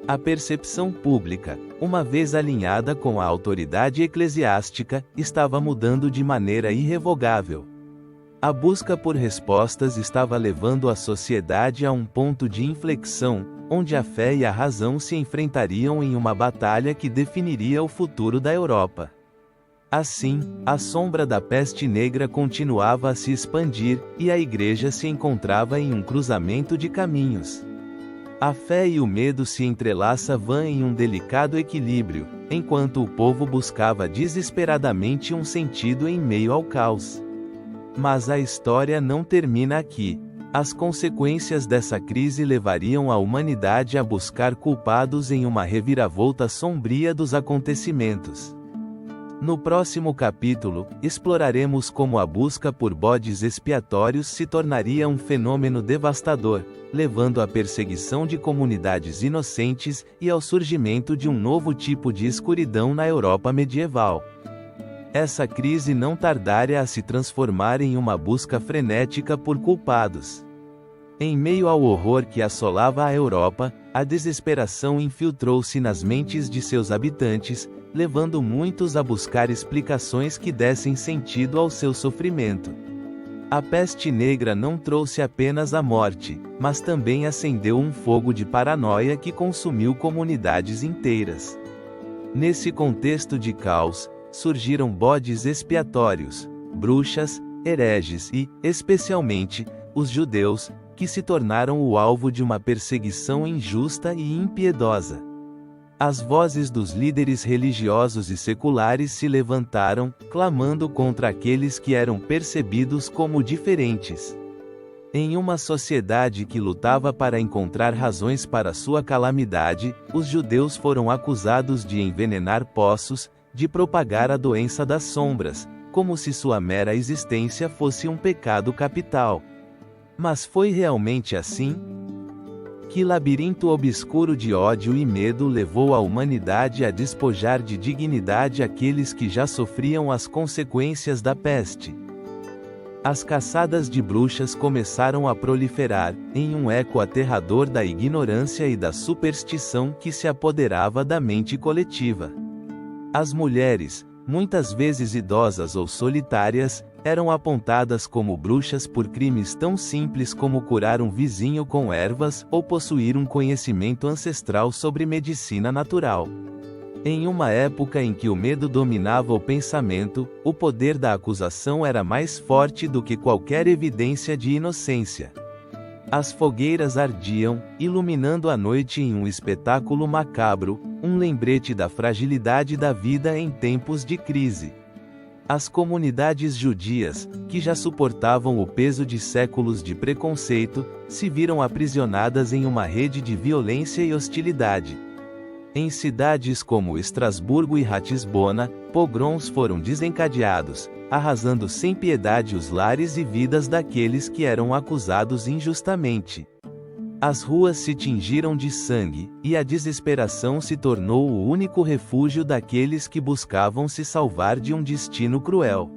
A percepção pública, uma vez alinhada com a autoridade eclesiástica, estava mudando de maneira irrevogável. A busca por respostas estava levando a sociedade a um ponto de inflexão, onde a fé e a razão se enfrentariam em uma batalha que definiria o futuro da Europa. Assim, a sombra da peste negra continuava a se expandir, e a Igreja se encontrava em um cruzamento de caminhos. A fé e o medo se entrelaçavam em um delicado equilíbrio, enquanto o povo buscava desesperadamente um sentido em meio ao caos. Mas a história não termina aqui. As consequências dessa crise levariam a humanidade a buscar culpados em uma reviravolta sombria dos acontecimentos. No próximo capítulo, exploraremos como a busca por bodes expiatórios se tornaria um fenômeno devastador, levando à perseguição de comunidades inocentes e ao surgimento de um novo tipo de escuridão na Europa medieval. Essa crise não tardaria a se transformar em uma busca frenética por culpados. Em meio ao horror que assolava a Europa, a desesperação infiltrou-se nas mentes de seus habitantes, levando muitos a buscar explicações que dessem sentido ao seu sofrimento. A peste negra não trouxe apenas a morte, mas também acendeu um fogo de paranoia que consumiu comunidades inteiras. Nesse contexto de caos, surgiram bodes expiatórios, bruxas, hereges e, especialmente, os judeus, que se tornaram o alvo de uma perseguição injusta e impiedosa. As vozes dos líderes religiosos e seculares se levantaram, clamando contra aqueles que eram percebidos como diferentes. Em uma sociedade que lutava para encontrar razões para sua calamidade, os judeus foram acusados de envenenar poços, de propagar a doença das sombras, como se sua mera existência fosse um pecado capital. Mas foi realmente assim? Que labirinto obscuro de ódio e medo levou a humanidade a despojar de dignidade aqueles que já sofriam as consequências da peste? As caçadas de bruxas começaram a proliferar, em um eco aterrador da ignorância e da superstição que se apoderava da mente coletiva. As mulheres, muitas vezes idosas ou solitárias, eram apontadas como bruxas por crimes tão simples como curar um vizinho com ervas ou possuir um conhecimento ancestral sobre medicina natural. Em uma época em que o medo dominava o pensamento, o poder da acusação era mais forte do que qualquer evidência de inocência. As fogueiras ardiam, iluminando a noite em um espetáculo macabro, um lembrete da fragilidade da vida em tempos de crise. As comunidades judias, que já suportavam o peso de séculos de preconceito, se viram aprisionadas em uma rede de violência e hostilidade. Em cidades como Estrasburgo e Ratisbona, pogroms foram desencadeados, arrasando sem piedade os lares e vidas daqueles que eram acusados injustamente. As ruas se tingiram de sangue, e a desesperação se tornou o único refúgio daqueles que buscavam se salvar de um destino cruel.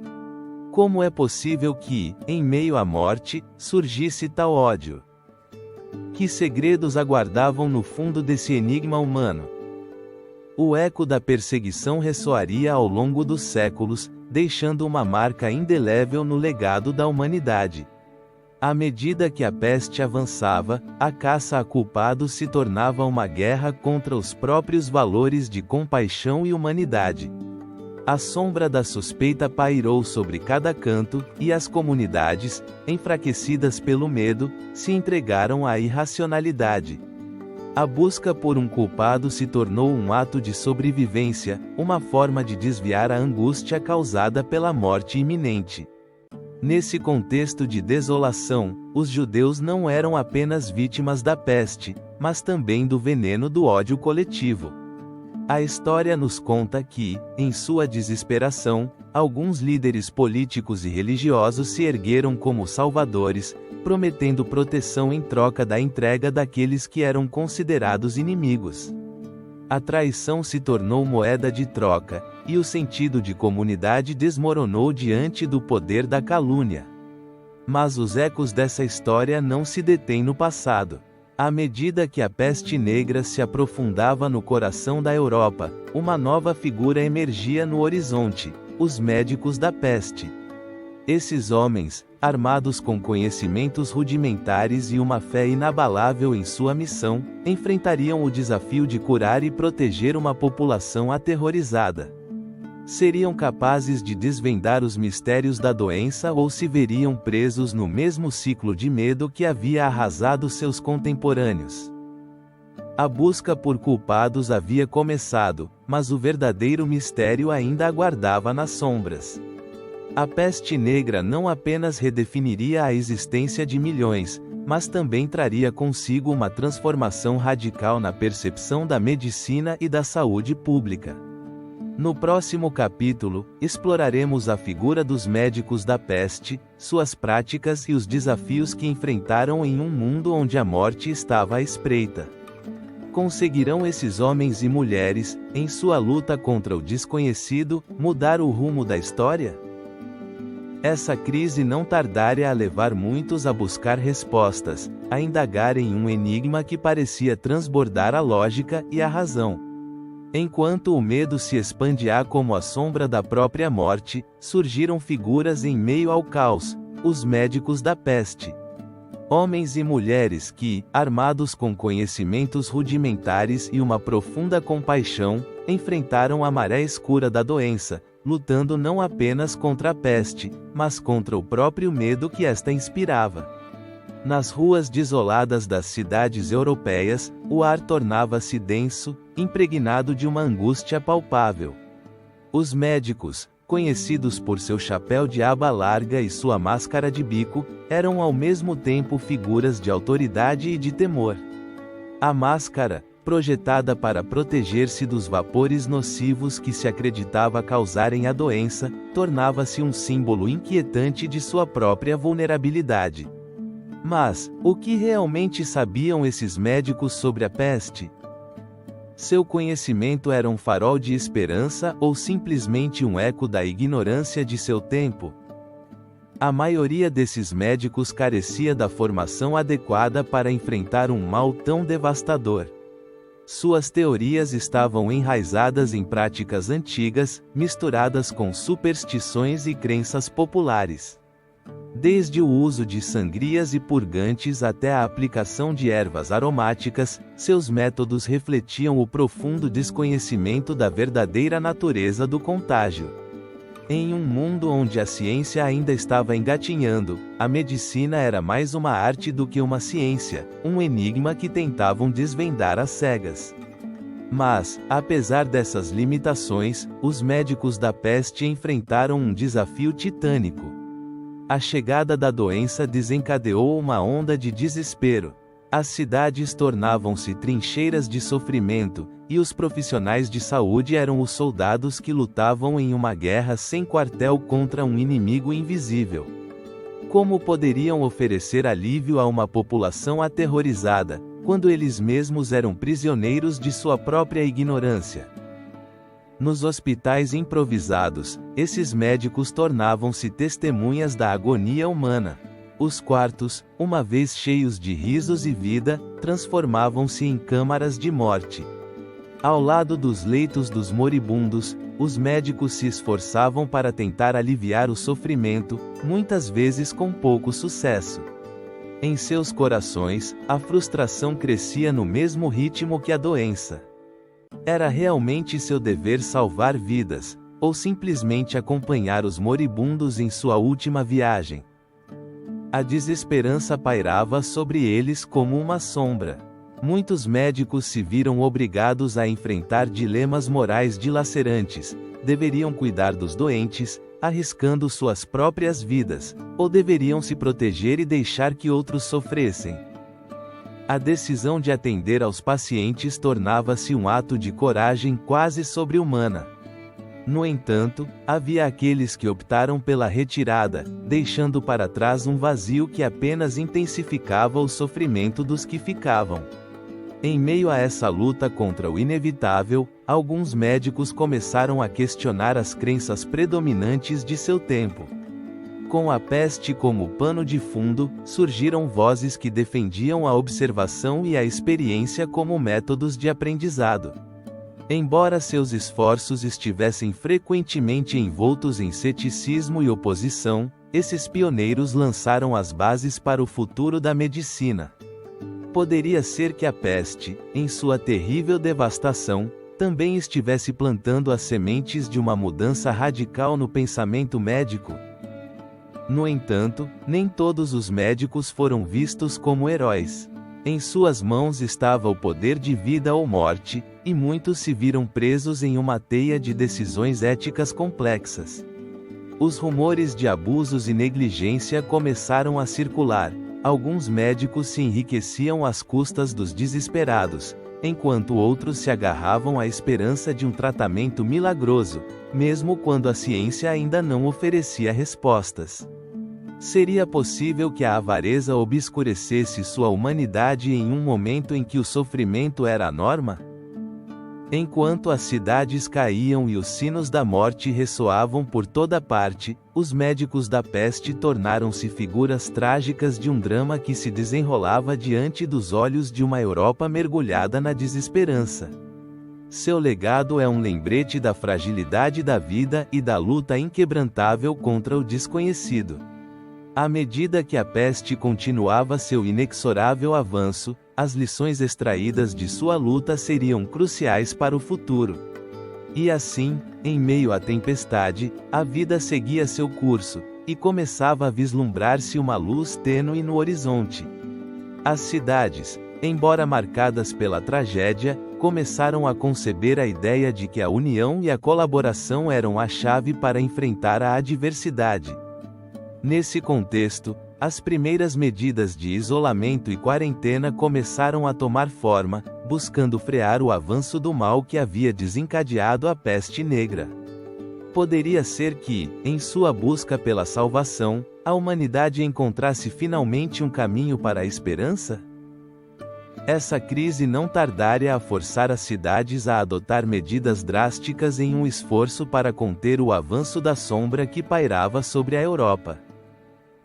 Como é possível que, em meio à morte, surgisse tal ódio? Que segredos aguardavam no fundo desse enigma humano? O eco da perseguição ressoaria ao longo dos séculos, deixando uma marca indelével no legado da humanidade. À medida que a peste avançava, a caça a culpados se tornava uma guerra contra os próprios valores de compaixão e humanidade. A sombra da suspeita pairou sobre cada canto, e as comunidades, enfraquecidas pelo medo, se entregaram à irracionalidade. A busca por um culpado se tornou um ato de sobrevivência, uma forma de desviar a angústia causada pela morte iminente. Nesse contexto de desolação, os judeus não eram apenas vítimas da peste, mas também do veneno do ódio coletivo. A história nos conta que, em sua desesperação, alguns líderes políticos e religiosos se ergueram como salvadores, prometendo proteção em troca da entrega daqueles que eram considerados inimigos. A traição se tornou moeda de troca, e o sentido de comunidade desmoronou diante do poder da calúnia. Mas os ecos dessa história não se detêm no passado. À medida que a peste negra se aprofundava no coração da Europa, uma nova figura emergia no horizonte: os médicos da peste. Esses homens, armados com conhecimentos rudimentares e uma fé inabalável em sua missão, enfrentariam o desafio de curar e proteger uma população aterrorizada. Seriam capazes de desvendar os mistérios da doença ou se veriam presos no mesmo ciclo de medo que havia arrasado seus contemporâneos? A busca por culpados havia começado, mas o verdadeiro mistério ainda aguardava nas sombras. A peste negra não apenas redefiniria a existência de milhões, mas também traria consigo uma transformação radical na percepção da medicina e da saúde pública. No próximo capítulo, exploraremos a figura dos médicos da peste, suas práticas e os desafios que enfrentaram em um mundo onde a morte estava à espreita. Conseguirão esses homens e mulheres, em sua luta contra o desconhecido, mudar o rumo da história? Essa crise não tardaria a levar muitos a buscar respostas, a indagar em um enigma que parecia transbordar a lógica e a razão. Enquanto o medo se expandia como a sombra da própria morte, surgiram figuras em meio ao caos: os médicos da peste. Homens e mulheres que, armados com conhecimentos rudimentares e uma profunda compaixão, enfrentaram a maré escura da doença, lutando não apenas contra a peste, mas contra o próprio medo que esta inspirava. Nas ruas desoladas das cidades europeias, o ar tornava-se denso, impregnado de uma angústia palpável. Os médicos, conhecidos por seu chapéu de aba larga e sua máscara de bico, eram ao mesmo tempo figuras de autoridade e de temor. A máscara, projetada para proteger-se dos vapores nocivos que se acreditava causarem a doença, tornava-se um símbolo inquietante de sua própria vulnerabilidade. Mas, o que realmente sabiam esses médicos sobre a peste? Seu conhecimento era um farol de esperança ou simplesmente um eco da ignorância de seu tempo? A maioria desses médicos carecia da formação adequada para enfrentar um mal tão devastador. Suas teorias estavam enraizadas em práticas antigas, misturadas com superstições e crenças populares. Desde o uso de sangrias e purgantes até a aplicação de ervas aromáticas, seus métodos refletiam o profundo desconhecimento da verdadeira natureza do contágio. Em um mundo onde a ciência ainda estava engatinhando, a medicina era mais uma arte do que uma ciência, um enigma que tentavam desvendar às cegas. Mas, apesar dessas limitações, os médicos da peste enfrentaram um desafio titânico. A chegada da doença desencadeou uma onda de desespero. As cidades tornavam-se trincheiras de sofrimento, e os profissionais de saúde eram os soldados que lutavam em uma guerra sem quartel contra um inimigo invisível. Como poderiam oferecer alívio a uma população aterrorizada, quando eles mesmos eram prisioneiros de sua própria ignorância? Nos hospitais improvisados, esses médicos tornavam-se testemunhas da agonia humana. Os quartos, uma vez cheios de risos e vida, transformavam-se em câmaras de morte. Ao lado dos leitos dos moribundos, os médicos se esforçavam para tentar aliviar o sofrimento, muitas vezes com pouco sucesso. Em seus corações, a frustração crescia no mesmo ritmo que a doença. Era realmente seu dever salvar vidas, ou simplesmente acompanhar os moribundos em sua última viagem? A desesperança pairava sobre eles como uma sombra. Muitos médicos se viram obrigados a enfrentar dilemas morais dilacerantes: deveriam cuidar dos doentes, arriscando suas próprias vidas, ou deveriam se proteger e deixar que outros sofressem? A decisão de atender aos pacientes tornava-se um ato de coragem quase sobre-humana. No entanto, havia aqueles que optaram pela retirada, deixando para trás um vazio que apenas intensificava o sofrimento dos que ficavam. Em meio a essa luta contra o inevitável, alguns médicos começaram a questionar as crenças predominantes de seu tempo. Com a peste como pano de fundo, surgiram vozes que defendiam a observação e a experiência como métodos de aprendizado. Embora seus esforços estivessem frequentemente envoltos em ceticismo e oposição, esses pioneiros lançaram as bases para o futuro da medicina. Poderia ser que a peste, em sua terrível devastação, também estivesse plantando as sementes de uma mudança radical no pensamento médico. No entanto, nem todos os médicos foram vistos como heróis. Em suas mãos estava o poder de vida ou morte, e muitos se viram presos em uma teia de decisões éticas complexas. Os rumores de abusos e negligência começaram a circular. Alguns médicos se enriqueciam às custas dos desesperados, enquanto outros se agarravam à esperança de um tratamento milagroso, mesmo quando a ciência ainda não oferecia respostas. Seria possível que a avareza obscurecesse sua humanidade em um momento em que o sofrimento era a norma? Enquanto as cidades caíam e os sinos da morte ressoavam por toda parte, os médicos da peste tornaram-se figuras trágicas de um drama que se desenrolava diante dos olhos de uma Europa mergulhada na desesperança. Seu legado é um lembrete da fragilidade da vida e da luta inquebrantável contra o desconhecido. À medida que a peste continuava seu inexorável avanço, as lições extraídas de sua luta seriam cruciais para o futuro. E assim, em meio à tempestade, a vida seguia seu curso, e começava a vislumbrar-se uma luz tênue no horizonte. As cidades, embora marcadas pela tragédia, começaram a conceber a ideia de que a união e a colaboração eram a chave para enfrentar a adversidade. Nesse contexto, as primeiras medidas de isolamento e quarentena começaram a tomar forma, buscando frear o avanço do mal que havia desencadeado a peste negra. Poderia ser que, em sua busca pela salvação, a humanidade encontrasse finalmente um caminho para a esperança? Essa crise não tardaria a forçar as cidades a adotar medidas drásticas em um esforço para conter o avanço da sombra que pairava sobre a Europa.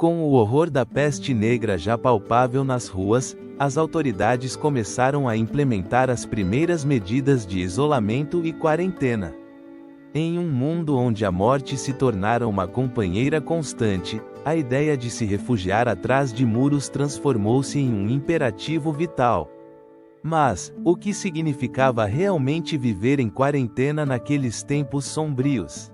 Com o horror da peste negra já palpável nas ruas, as autoridades começaram a implementar as primeiras medidas de isolamento e quarentena. Em um mundo onde a morte se tornara uma companheira constante, a ideia de se refugiar atrás de muros transformou-se em um imperativo vital. Mas, o que significava realmente viver em quarentena naqueles tempos sombrios?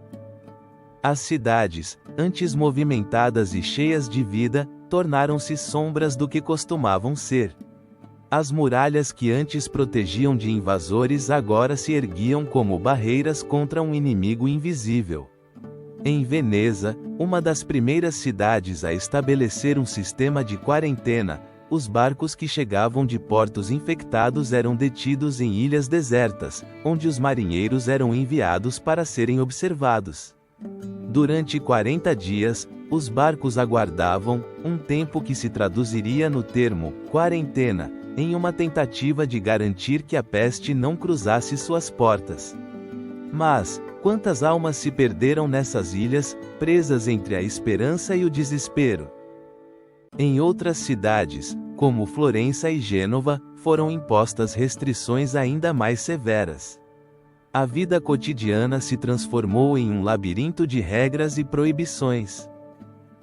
As cidades, antes movimentadas e cheias de vida, tornaram-se sombras do que costumavam ser. As muralhas que antes protegiam de invasores agora se erguiam como barreiras contra um inimigo invisível. Em Veneza, uma das primeiras cidades a estabelecer um sistema de quarentena, os barcos que chegavam de portos infectados eram detidos em ilhas desertas, onde os marinheiros eram enviados para serem observados. Durante 40 dias, os barcos aguardavam, um tempo que se traduziria no termo quarentena, em uma tentativa de garantir que a peste não cruzasse suas portas. Mas, quantas almas se perderam nessas ilhas, presas entre a esperança e o desespero? Em outras cidades, como Florença e Gênova, foram impostas restrições ainda mais severas. A vida cotidiana se transformou em um labirinto de regras e proibições.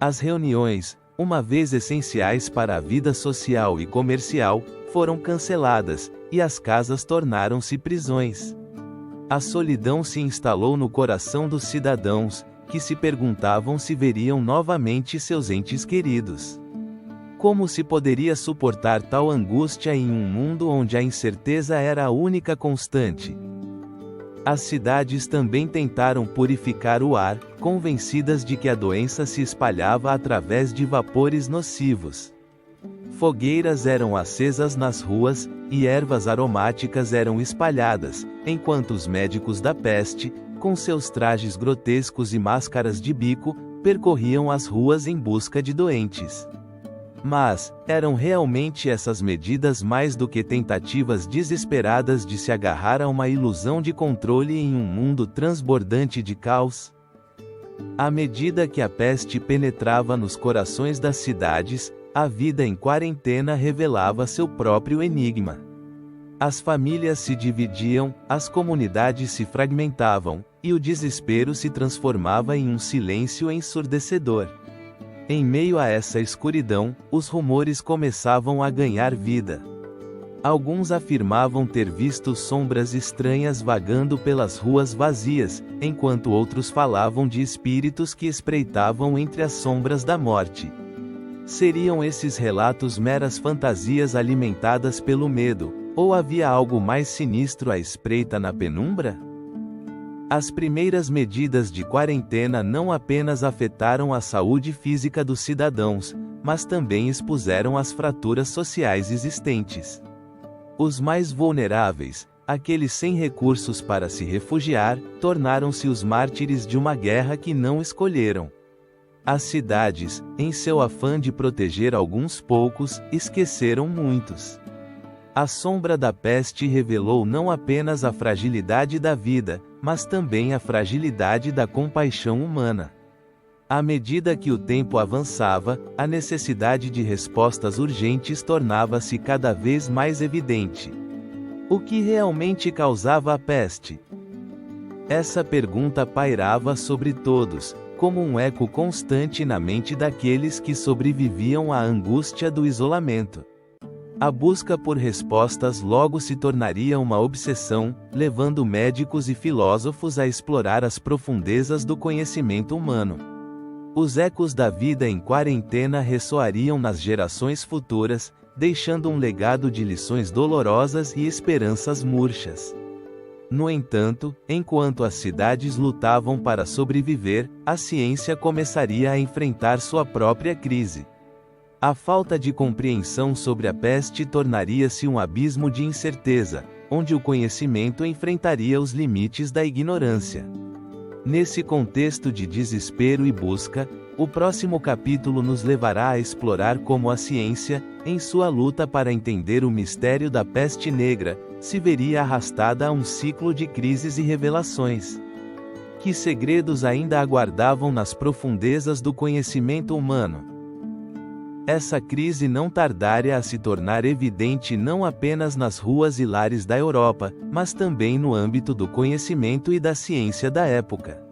As reuniões, uma vez essenciais para a vida social e comercial, foram canceladas, e as casas tornaram-se prisões. A solidão se instalou no coração dos cidadãos, que se perguntavam se veriam novamente seus entes queridos. Como se poderia suportar tal angústia em um mundo onde a incerteza era a única constante? As cidades também tentaram purificar o ar, convencidas de que a doença se espalhava através de vapores nocivos. Fogueiras eram acesas nas ruas, e ervas aromáticas eram espalhadas, enquanto os médicos da peste, com seus trajes grotescos e máscaras de bico, percorriam as ruas em busca de doentes. Mas, eram realmente essas medidas mais do que tentativas desesperadas de se agarrar a uma ilusão de controle em um mundo transbordante de caos? À medida que a peste penetrava nos corações das cidades, a vida em quarentena revelava seu próprio enigma. As famílias se dividiam, as comunidades se fragmentavam, e o desespero se transformava em um silêncio ensurdecedor. Em meio a essa escuridão, os rumores começavam a ganhar vida. Alguns afirmavam ter visto sombras estranhas vagando pelas ruas vazias, enquanto outros falavam de espíritos que espreitavam entre as sombras da morte. Seriam esses relatos meras fantasias alimentadas pelo medo, ou havia algo mais sinistro à espreita na penumbra? As primeiras medidas de quarentena não apenas afetaram a saúde física dos cidadãos, mas também expuseram as fraturas sociais existentes. Os mais vulneráveis, aqueles sem recursos para se refugiar, tornaram-se os mártires de uma guerra que não escolheram. As cidades, em seu afã de proteger alguns poucos, esqueceram muitos. A sombra da peste revelou não apenas a fragilidade da vida, mas também a fragilidade da compaixão humana. À medida que o tempo avançava, a necessidade de respostas urgentes tornava-se cada vez mais evidente. O que realmente causava a peste? Essa pergunta pairava sobre todos, como um eco constante na mente daqueles que sobreviviam à angústia do isolamento. A busca por respostas logo se tornaria uma obsessão, levando médicos e filósofos a explorar as profundezas do conhecimento humano. Os ecos da vida em quarentena ressoariam nas gerações futuras, deixando um legado de lições dolorosas e esperanças murchas. No entanto, enquanto as cidades lutavam para sobreviver, a ciência começaria a enfrentar sua própria crise. A falta de compreensão sobre a peste tornaria-se um abismo de incerteza, onde o conhecimento enfrentaria os limites da ignorância. Nesse contexto de desespero e busca, o próximo capítulo nos levará a explorar como a ciência, em sua luta para entender o mistério da peste negra, se veria arrastada a um ciclo de crises e revelações. Que segredos ainda aguardavam nas profundezas do conhecimento humano? Essa crise não tardaria a se tornar evidente não apenas nas ruas e lares da Europa, mas também no âmbito do conhecimento e da ciência da época.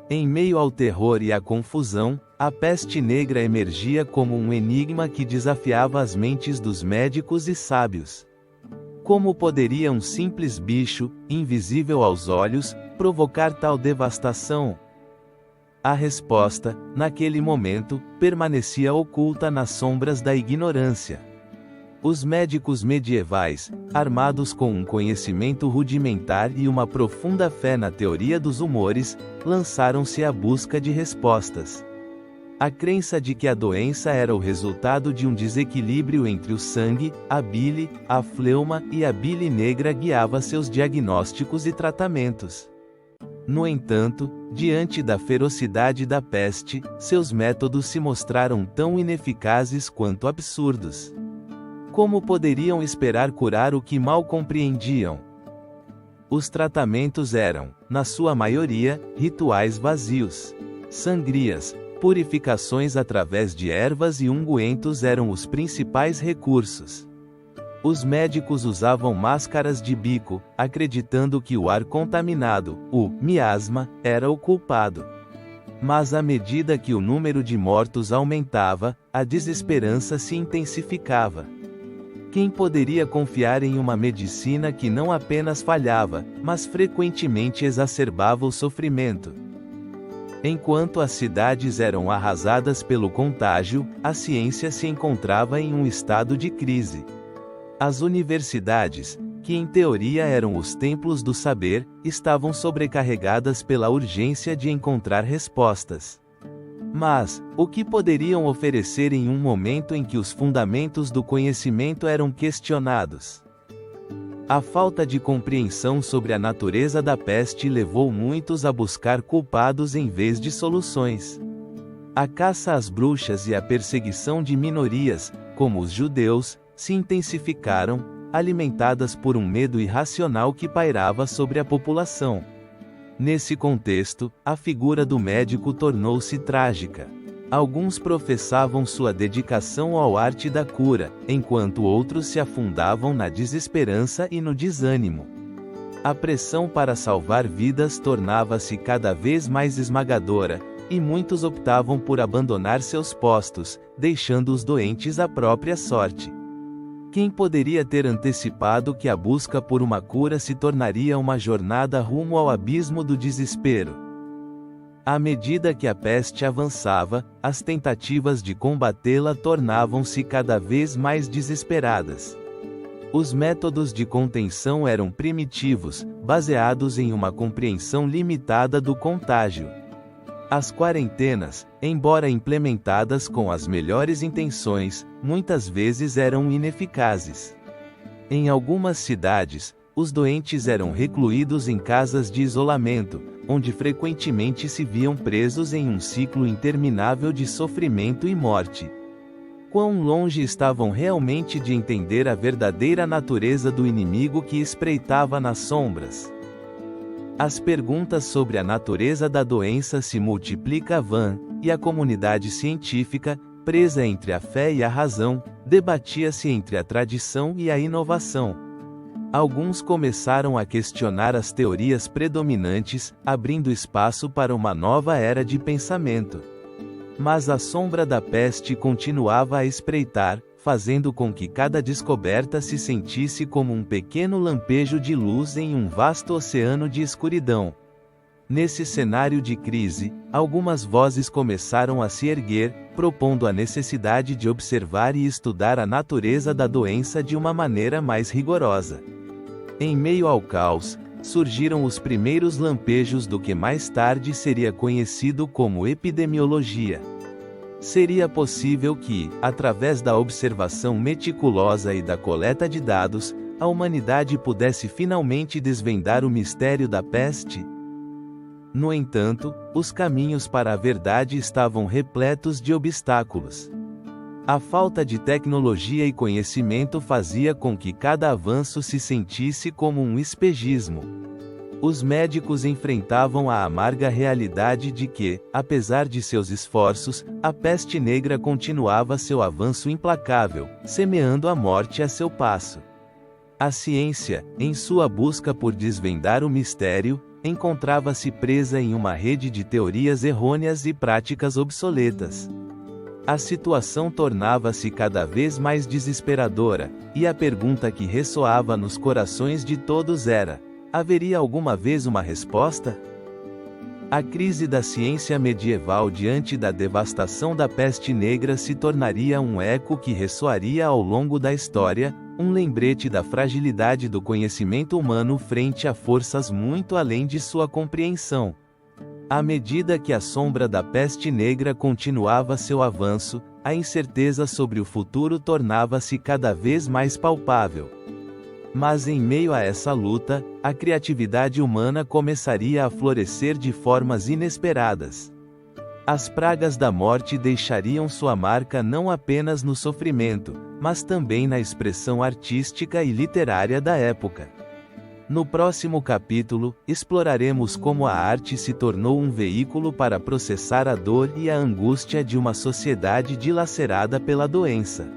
Em meio ao terror e à confusão, a peste negra emergia como um enigma que desafiava as mentes dos médicos e sábios. Como poderia um simples bicho, invisível aos olhos, provocar tal devastação? A resposta, naquele momento, permanecia oculta nas sombras da ignorância. Os médicos medievais, armados com um conhecimento rudimentar e uma profunda fé na teoria dos humores, lançaram-se à busca de respostas. A crença de que a doença era o resultado de um desequilíbrio entre o sangue, a bile, a fleuma e a bile negra guiava seus diagnósticos e tratamentos. No entanto, diante da ferocidade da peste, seus métodos se mostraram tão ineficazes quanto absurdos. Como poderiam esperar curar o que mal compreendiam? Os tratamentos eram, na sua maioria, rituais vazios. Sangrias, purificações através de ervas e ungüentos eram os principais recursos. Os médicos usavam máscaras de bico, acreditando que o ar contaminado, o miasma, era o culpado. Mas à medida que o número de mortos aumentava, a desesperança se intensificava. Quem poderia confiar em uma medicina que não apenas falhava, mas frequentemente exacerbava o sofrimento? Enquanto as cidades eram arrasadas pelo contágio, a ciência se encontrava em um estado de crise. As universidades, que em teoria eram os templos do saber, estavam sobrecarregadas pela urgência de encontrar respostas. Mas, o que poderiam oferecer em um momento em que os fundamentos do conhecimento eram questionados? A falta de compreensão sobre a natureza da peste levou muitos a buscar culpados em vez de soluções. A caça às bruxas e a perseguição de minorias, como os judeus, se intensificaram, alimentadas por um medo irracional que pairava sobre a população. Nesse contexto, a figura do médico tornou-se trágica. Alguns professavam sua dedicação à arte da cura, enquanto outros se afundavam na desesperança e no desânimo. A pressão para salvar vidas tornava-se cada vez mais esmagadora, e muitos optavam por abandonar seus postos, deixando os doentes à própria sorte. Quem poderia ter antecipado que a busca por uma cura se tornaria uma jornada rumo ao abismo do desespero? À medida que a peste avançava, as tentativas de combatê-la tornavam-se cada vez mais desesperadas. Os métodos de contenção eram primitivos, baseados em uma compreensão limitada do contágio. As quarentenas, embora implementadas com as melhores intenções, muitas vezes eram ineficazes. Em algumas cidades, os doentes eram recluídos em casas de isolamento, onde frequentemente se viam presos em um ciclo interminável de sofrimento e morte. Quão longe estavam realmente de entender a verdadeira natureza do inimigo que espreitava nas sombras? As perguntas sobre a natureza da doença se multiplicavam, e a comunidade científica, presa entre a fé e a razão, debatia-se entre a tradição e a inovação. Alguns começaram a questionar as teorias predominantes, abrindo espaço para uma nova era de pensamento. Mas a sombra da peste continuava a espreitar, fazendo com que cada descoberta se sentisse como um pequeno lampejo de luz em um vasto oceano de escuridão. Nesse cenário de crise, algumas vozes começaram a se erguer, propondo a necessidade de observar e estudar a natureza da doença de uma maneira mais rigorosa. Em meio ao caos, surgiram os primeiros lampejos do que mais tarde seria conhecido como epidemiologia. Seria possível que, através da observação meticulosa e da coleta de dados, a humanidade pudesse finalmente desvendar o mistério da peste? No entanto, os caminhos para a verdade estavam repletos de obstáculos. A falta de tecnologia e conhecimento fazia com que cada avanço se sentisse como um espejismo. Os médicos enfrentavam a amarga realidade de que, apesar de seus esforços, a peste negra continuava seu avanço implacável, semeando a morte a seu passo. A ciência, em sua busca por desvendar o mistério, encontrava-se presa em uma rede de teorias errôneas e práticas obsoletas. A situação tornava-se cada vez mais desesperadora, e a pergunta que ressoava nos corações de todos era: haveria alguma vez uma resposta? A crise da ciência medieval diante da devastação da peste negra se tornaria um eco que ressoaria ao longo da história, um lembrete da fragilidade do conhecimento humano frente a forças muito além de sua compreensão. À medida que a sombra da peste negra continuava seu avanço, a incerteza sobre o futuro tornava-se cada vez mais palpável. Mas em meio a essa luta, a criatividade humana começaria a florescer de formas inesperadas. As pragas da morte deixariam sua marca não apenas no sofrimento, mas também na expressão artística e literária da época. No próximo capítulo, exploraremos como a arte se tornou um veículo para processar a dor e a angústia de uma sociedade dilacerada pela doença.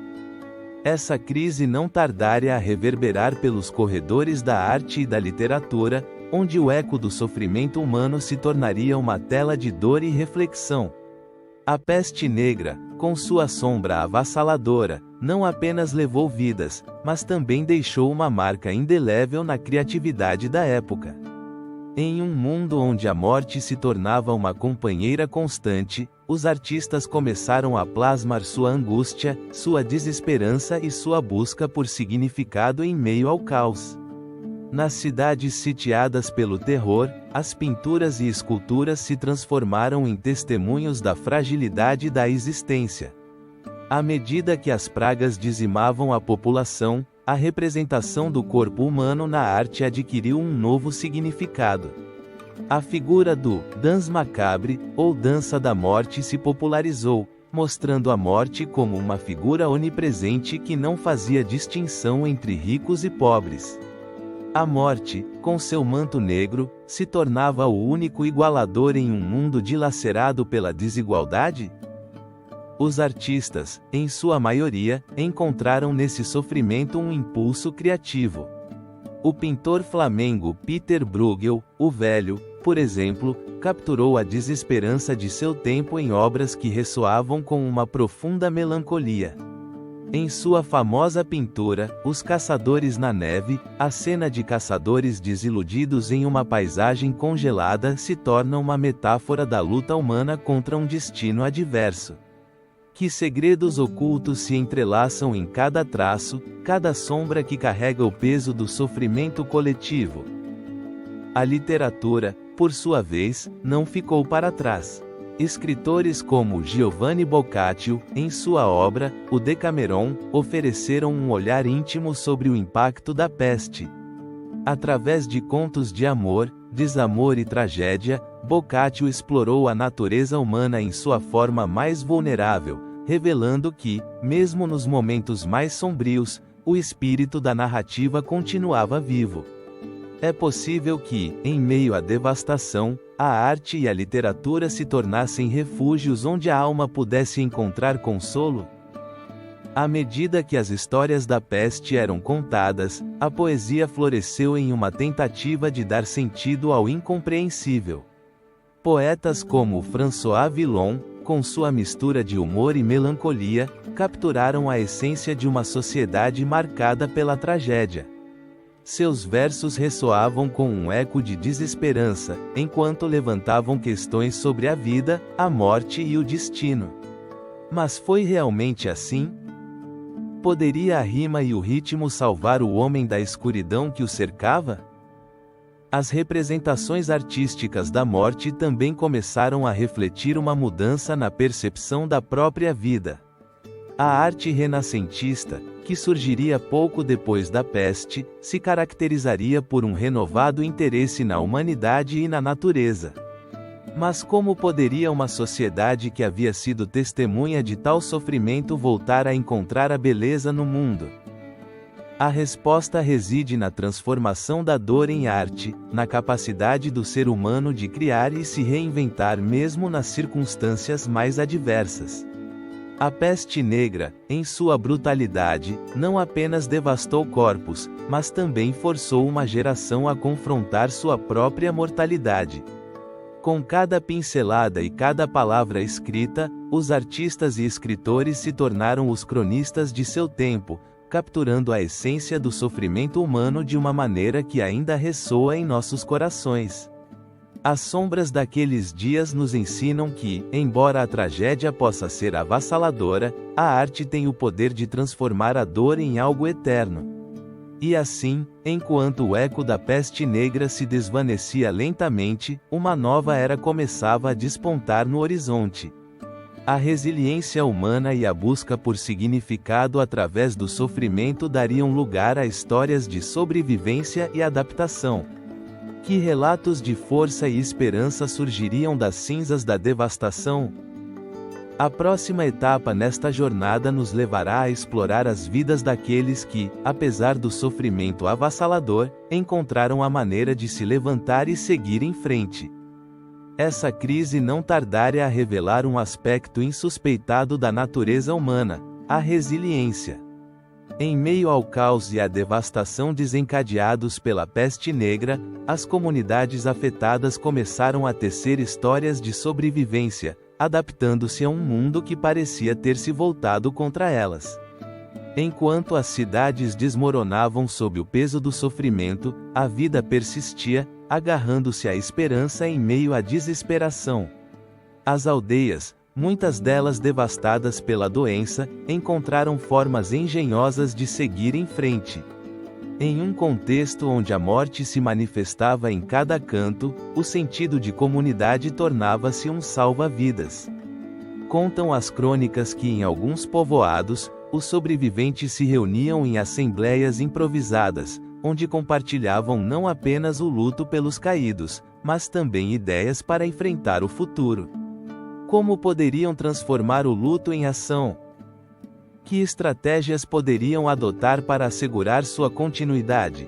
Essa crise não tardaria a reverberar pelos corredores da arte e da literatura, onde o eco do sofrimento humano se tornaria uma tela de dor e reflexão. A peste negra, com sua sombra avassaladora, não apenas levou vidas, mas também deixou uma marca indelével na criatividade da época. Em um mundo onde a morte se tornava uma companheira constante, os artistas começaram a plasmar sua angústia, sua desesperança e sua busca por significado em meio ao caos. Nas cidades sitiadas pelo terror, as pinturas e esculturas se transformaram em testemunhos da fragilidade da existência. À medida que as pragas dizimavam a população, a representação do corpo humano na arte adquiriu um novo significado. A figura do Danse Macabre, ou Dança da Morte, se popularizou, mostrando a morte como uma figura onipresente que não fazia distinção entre ricos e pobres. A morte, com seu manto negro, se tornava o único igualador em um mundo dilacerado pela desigualdade? Os artistas, em sua maioria, encontraram nesse sofrimento um impulso criativo. O pintor flamengo Peter Bruegel, o Velho, por exemplo, capturou a desesperança de seu tempo em obras que ressoavam com uma profunda melancolia. Em sua famosa pintura, Os Caçadores na Neve, a cena de caçadores desiludidos em uma paisagem congelada se torna uma metáfora da luta humana contra um destino adverso. Que segredos ocultos se entrelaçam em cada traço, cada sombra que carrega o peso do sofrimento coletivo. A literatura, por sua vez, não ficou para trás. Escritores como Giovanni Boccaccio, em sua obra, O Decameron, ofereceram um olhar íntimo sobre o impacto da peste. Através de contos de amor, desamor e tragédia, Boccaccio explorou a natureza humana em sua forma mais vulnerável, revelando que, mesmo nos momentos mais sombrios, o espírito da narrativa continuava vivo. É possível que, em meio à devastação, a arte e a literatura se tornassem refúgios onde a alma pudesse encontrar consolo? À medida que as histórias da peste eram contadas, a poesia floresceu em uma tentativa de dar sentido ao incompreensível. Poetas como François Villon, com sua mistura de humor e melancolia, capturaram a essência de uma sociedade marcada pela tragédia. Seus versos ressoavam com um eco de desesperança, enquanto levantavam questões sobre a vida, a morte e o destino. Mas foi realmente assim? Poderia a rima e o ritmo salvar o homem da escuridão que o cercava? As representações artísticas da morte também começaram a refletir uma mudança na percepção da própria vida. A arte renascentista, que surgiria pouco depois da peste, se caracterizaria por um renovado interesse na humanidade e na natureza. Mas como poderia uma sociedade que havia sido testemunha de tal sofrimento voltar a encontrar a beleza no mundo? A resposta reside na transformação da dor em arte, na capacidade do ser humano de criar e se reinventar mesmo nas circunstâncias mais adversas. A peste negra, em sua brutalidade, não apenas devastou corpos, mas também forçou uma geração a confrontar sua própria mortalidade. Com cada pincelada e cada palavra escrita, os artistas e escritores se tornaram os cronistas de seu tempo, capturando a essência do sofrimento humano de uma maneira que ainda ressoa em nossos corações. As sombras daqueles dias nos ensinam que, embora a tragédia possa ser avassaladora, a arte tem o poder de transformar a dor em algo eterno. E assim, enquanto o eco da peste negra se desvanecia lentamente, uma nova era começava a despontar no horizonte. A resiliência humana e a busca por significado através do sofrimento dariam lugar a histórias de sobrevivência e adaptação. Que relatos de força e esperança surgiriam das cinzas da devastação? A próxima etapa nesta jornada nos levará a explorar as vidas daqueles que, apesar do sofrimento avassalador, encontraram a maneira de se levantar e seguir em frente. Essa crise não tardaria a revelar um aspecto insuspeitado da natureza humana, a resiliência. Em meio ao caos e à devastação desencadeados pela peste negra, as comunidades afetadas começaram a tecer histórias de sobrevivência, adaptando-se a um mundo que parecia ter se voltado contra elas. Enquanto as cidades desmoronavam sob o peso do sofrimento, a vida persistia, agarrando-se à esperança em meio à desesperação. As aldeias, muitas delas devastadas pela doença, encontraram formas engenhosas de seguir em frente. Em um contexto onde a morte se manifestava em cada canto, o sentido de comunidade tornava-se um salva-vidas. Contam as crônicas que em alguns povoados, os sobreviventes se reuniam em assembleias improvisadas, onde compartilhavam não apenas o luto pelos caídos, mas também ideias para enfrentar o futuro. Como poderiam transformar o luto em ação? Que estratégias poderiam adotar para assegurar sua continuidade?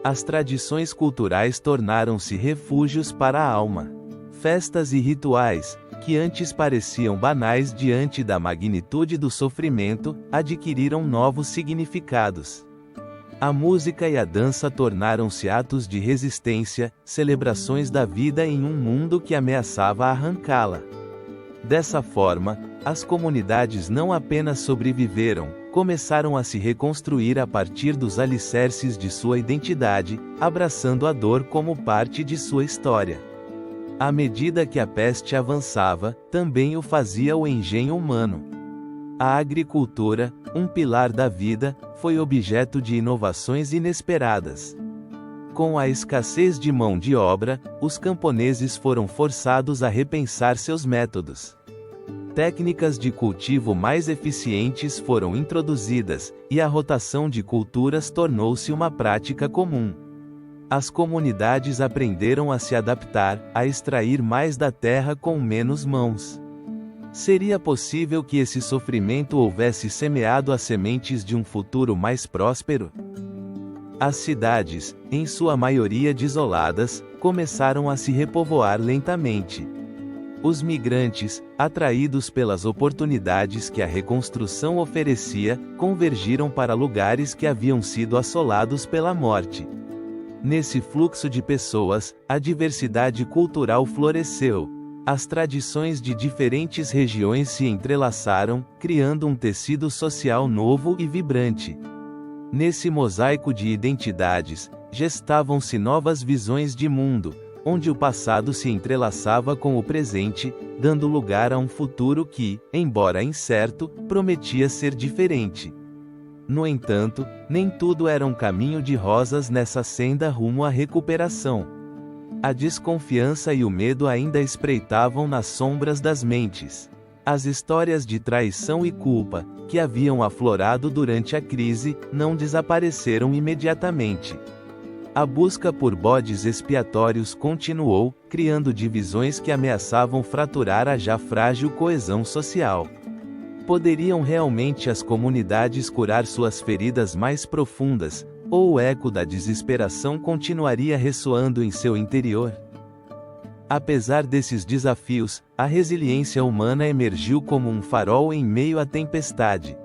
As tradições culturais tornaram-se refúgios para a alma. Festas e rituais, que antes pareciam banais diante da magnitude do sofrimento, adquiriram novos significados. A música e a dança tornaram-se atos de resistência, celebrações da vida em um mundo que ameaçava arrancá-la. Dessa forma, as comunidades não apenas sobreviveram, começaram a se reconstruir a partir dos alicerces de sua identidade, abraçando a dor como parte de sua história. À medida que a peste avançava, também o fazia o engenho humano. A agricultura, um pilar da vida, foi objeto de inovações inesperadas. Com a escassez de mão de obra, os camponeses foram forçados a repensar seus métodos. Técnicas de cultivo mais eficientes foram introduzidas, e a rotação de culturas tornou-se uma prática comum. As comunidades aprenderam a se adaptar, a extrair mais da terra com menos mãos. Seria possível que esse sofrimento houvesse semeado as sementes de um futuro mais próspero? As cidades, em sua maioria desoladas, começaram a se repovoar lentamente. Os migrantes, atraídos pelas oportunidades que a reconstrução oferecia, convergiram para lugares que haviam sido assolados pela morte. Nesse fluxo de pessoas, a diversidade cultural floresceu. As tradições de diferentes regiões se entrelaçaram, criando um tecido social novo e vibrante. Nesse mosaico de identidades, gestavam-se novas visões de mundo, onde o passado se entrelaçava com o presente, dando lugar a um futuro que, embora incerto, prometia ser diferente. No entanto, nem tudo era um caminho de rosas nessa senda rumo à recuperação. A desconfiança e o medo ainda espreitavam nas sombras das mentes. As histórias de traição e culpa, que haviam aflorado durante a crise, não desapareceram imediatamente. A busca por bodes expiatórios continuou, criando divisões que ameaçavam fraturar a já frágil coesão social. Poderiam realmente as comunidades curar suas feridas mais profundas, ou o eco da desesperação continuaria ressoando em seu interior? Apesar desses desafios, a resiliência humana emergiu como um farol em meio à tempestade.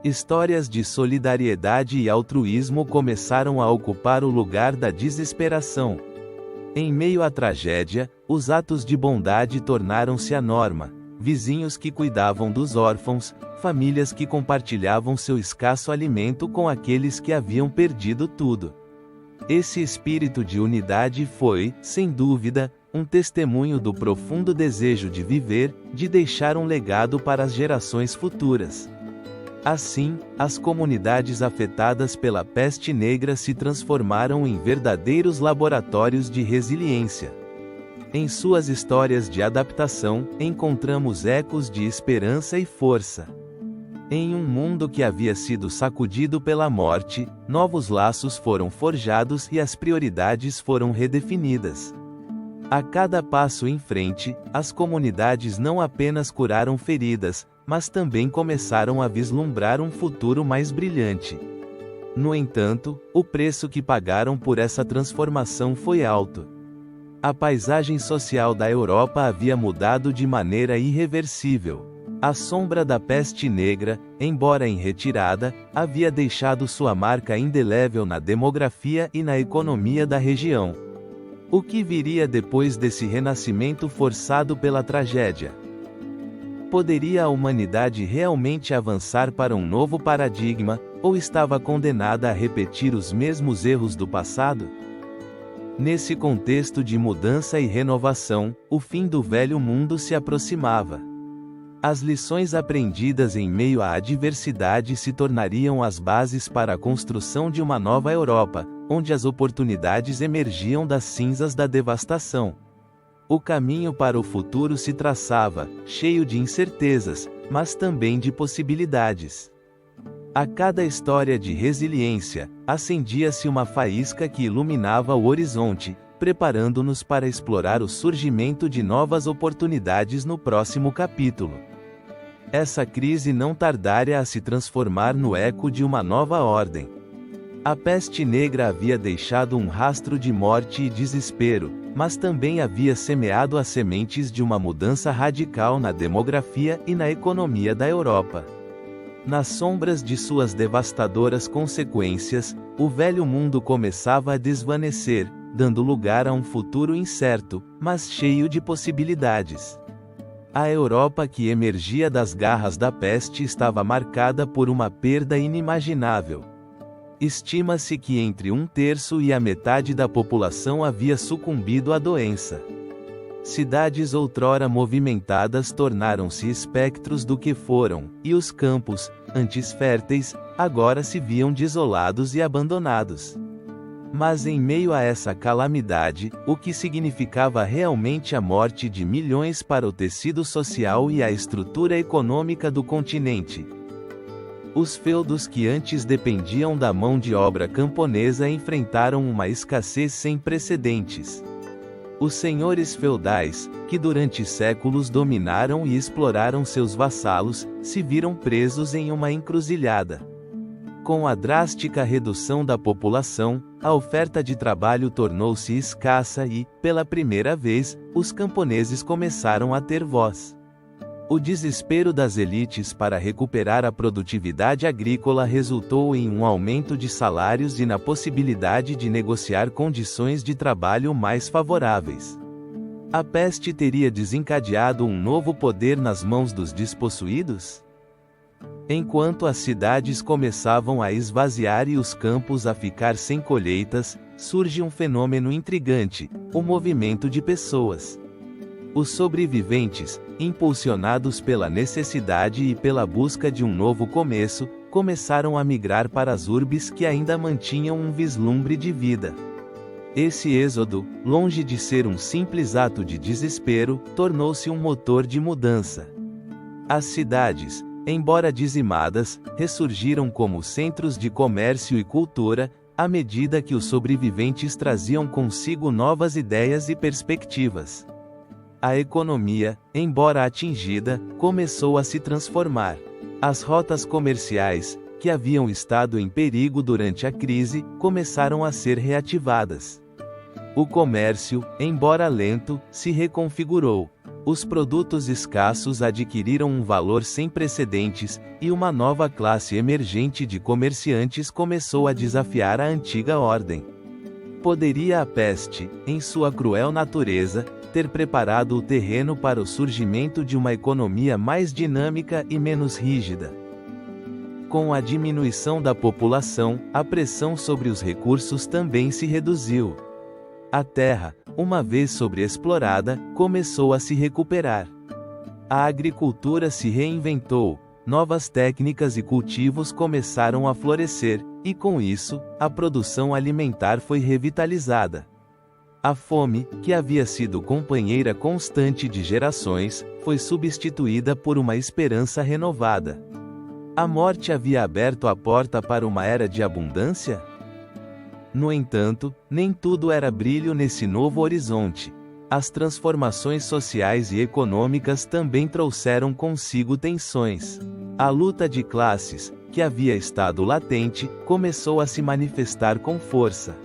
Histórias de solidariedade e altruísmo começaram a ocupar o lugar da desesperação. Em meio à tragédia, os atos de bondade tornaram-se a norma. Vizinhos que cuidavam dos órfãos, famílias que compartilhavam seu escasso alimento com aqueles que haviam perdido tudo. Esse espírito de unidade foi, sem dúvida, um testemunho do profundo desejo de viver, de deixar um legado para as gerações futuras. Assim, as comunidades afetadas pela peste negra se transformaram em verdadeiros laboratórios de resiliência. Em suas histórias de adaptação, encontramos ecos de esperança e força. Em um mundo que havia sido sacudido pela morte, novos laços foram forjados e as prioridades foram redefinidas. A cada passo em frente, as comunidades não apenas curaram feridas, mas também começaram a vislumbrar um futuro mais brilhante. No entanto, o preço que pagaram por essa transformação foi alto. A paisagem social da Europa havia mudado de maneira irreversível. A sombra da peste negra, embora em retirada, havia deixado sua marca indelével na demografia e na economia da região. O que viria depois desse renascimento forçado pela tragédia? Poderia a humanidade realmente avançar para um novo paradigma, ou estava condenada a repetir os mesmos erros do passado? Nesse contexto de mudança e renovação, o fim do velho mundo se aproximava. As lições aprendidas em meio à adversidade se tornariam as bases para a construção de uma nova Europa, onde as oportunidades emergiam das cinzas da devastação. O caminho para o futuro se traçava, cheio de incertezas, mas também de possibilidades. A cada história de resiliência, acendia-se uma faísca que iluminava o horizonte, preparando-nos para explorar o surgimento de novas oportunidades no próximo capítulo. Essa crise não tardaria a se transformar no eco de uma nova ordem. A peste negra havia deixado um rastro de morte e desespero, mas também havia semeado as sementes de uma mudança radical na demografia e na economia da Europa. Nas sombras de suas devastadoras consequências, o velho mundo começava a desvanecer, dando lugar a um futuro incerto, mas cheio de possibilidades. A Europa que emergia das garras da peste estava marcada por uma perda inimaginável. Estima-se que entre 1/3 e a metade da população havia sucumbido à doença. Cidades outrora movimentadas tornaram-se espectros do que foram, e os campos, antes férteis, agora se viam desolados e abandonados. Mas em meio a essa calamidade, o que significava realmente a morte de milhões para o tecido social e a estrutura econômica do continente? Os feudos que antes dependiam da mão de obra camponesa enfrentaram uma escassez sem precedentes. Os senhores feudais, que durante séculos dominaram e exploraram seus vassalos, se viram presos em uma encruzilhada. Com a drástica redução da população, a oferta de trabalho tornou-se escassa e, pela primeira vez, os camponeses começaram a ter voz. O desespero das elites para recuperar a produtividade agrícola resultou em um aumento de salários e na possibilidade de negociar condições de trabalho mais favoráveis. A peste teria desencadeado um novo poder nas mãos dos despossuídos? Enquanto as cidades começavam a esvaziar e os campos a ficar sem colheitas, surge um fenômeno intrigante: o movimento de pessoas. Os sobreviventes, impulsionados pela necessidade e pela busca de um novo começo, começaram a migrar para as urbes que ainda mantinham um vislumbre de vida. Esse êxodo, longe de ser um simples ato de desespero, tornou-se um motor de mudança. As cidades, embora dizimadas, ressurgiram como centros de comércio e cultura, à medida que os sobreviventes traziam consigo novas ideias e perspectivas. A economia, embora atingida, começou a se transformar. As rotas comerciais, que haviam estado em perigo durante a crise, começaram a ser reativadas. O comércio, embora lento, se reconfigurou. Os produtos escassos adquiriram um valor sem precedentes, e uma nova classe emergente de comerciantes começou a desafiar a antiga ordem. Poderia a peste, em sua cruel natureza, ter preparado o terreno para o surgimento de uma economia mais dinâmica e menos rígida. Com a diminuição da população, a pressão sobre os recursos também se reduziu. A terra, uma vez sobreexplorada, começou a se recuperar. A agricultura se reinventou, novas técnicas e cultivos começaram a florescer, e com isso, a produção alimentar foi revitalizada. A fome, que havia sido companheira constante de gerações, foi substituída por uma esperança renovada. A morte havia aberto a porta para uma era de abundância? No entanto, nem tudo era brilho nesse novo horizonte. As transformações sociais e econômicas também trouxeram consigo tensões. A luta de classes, que havia estado latente, começou a se manifestar com força.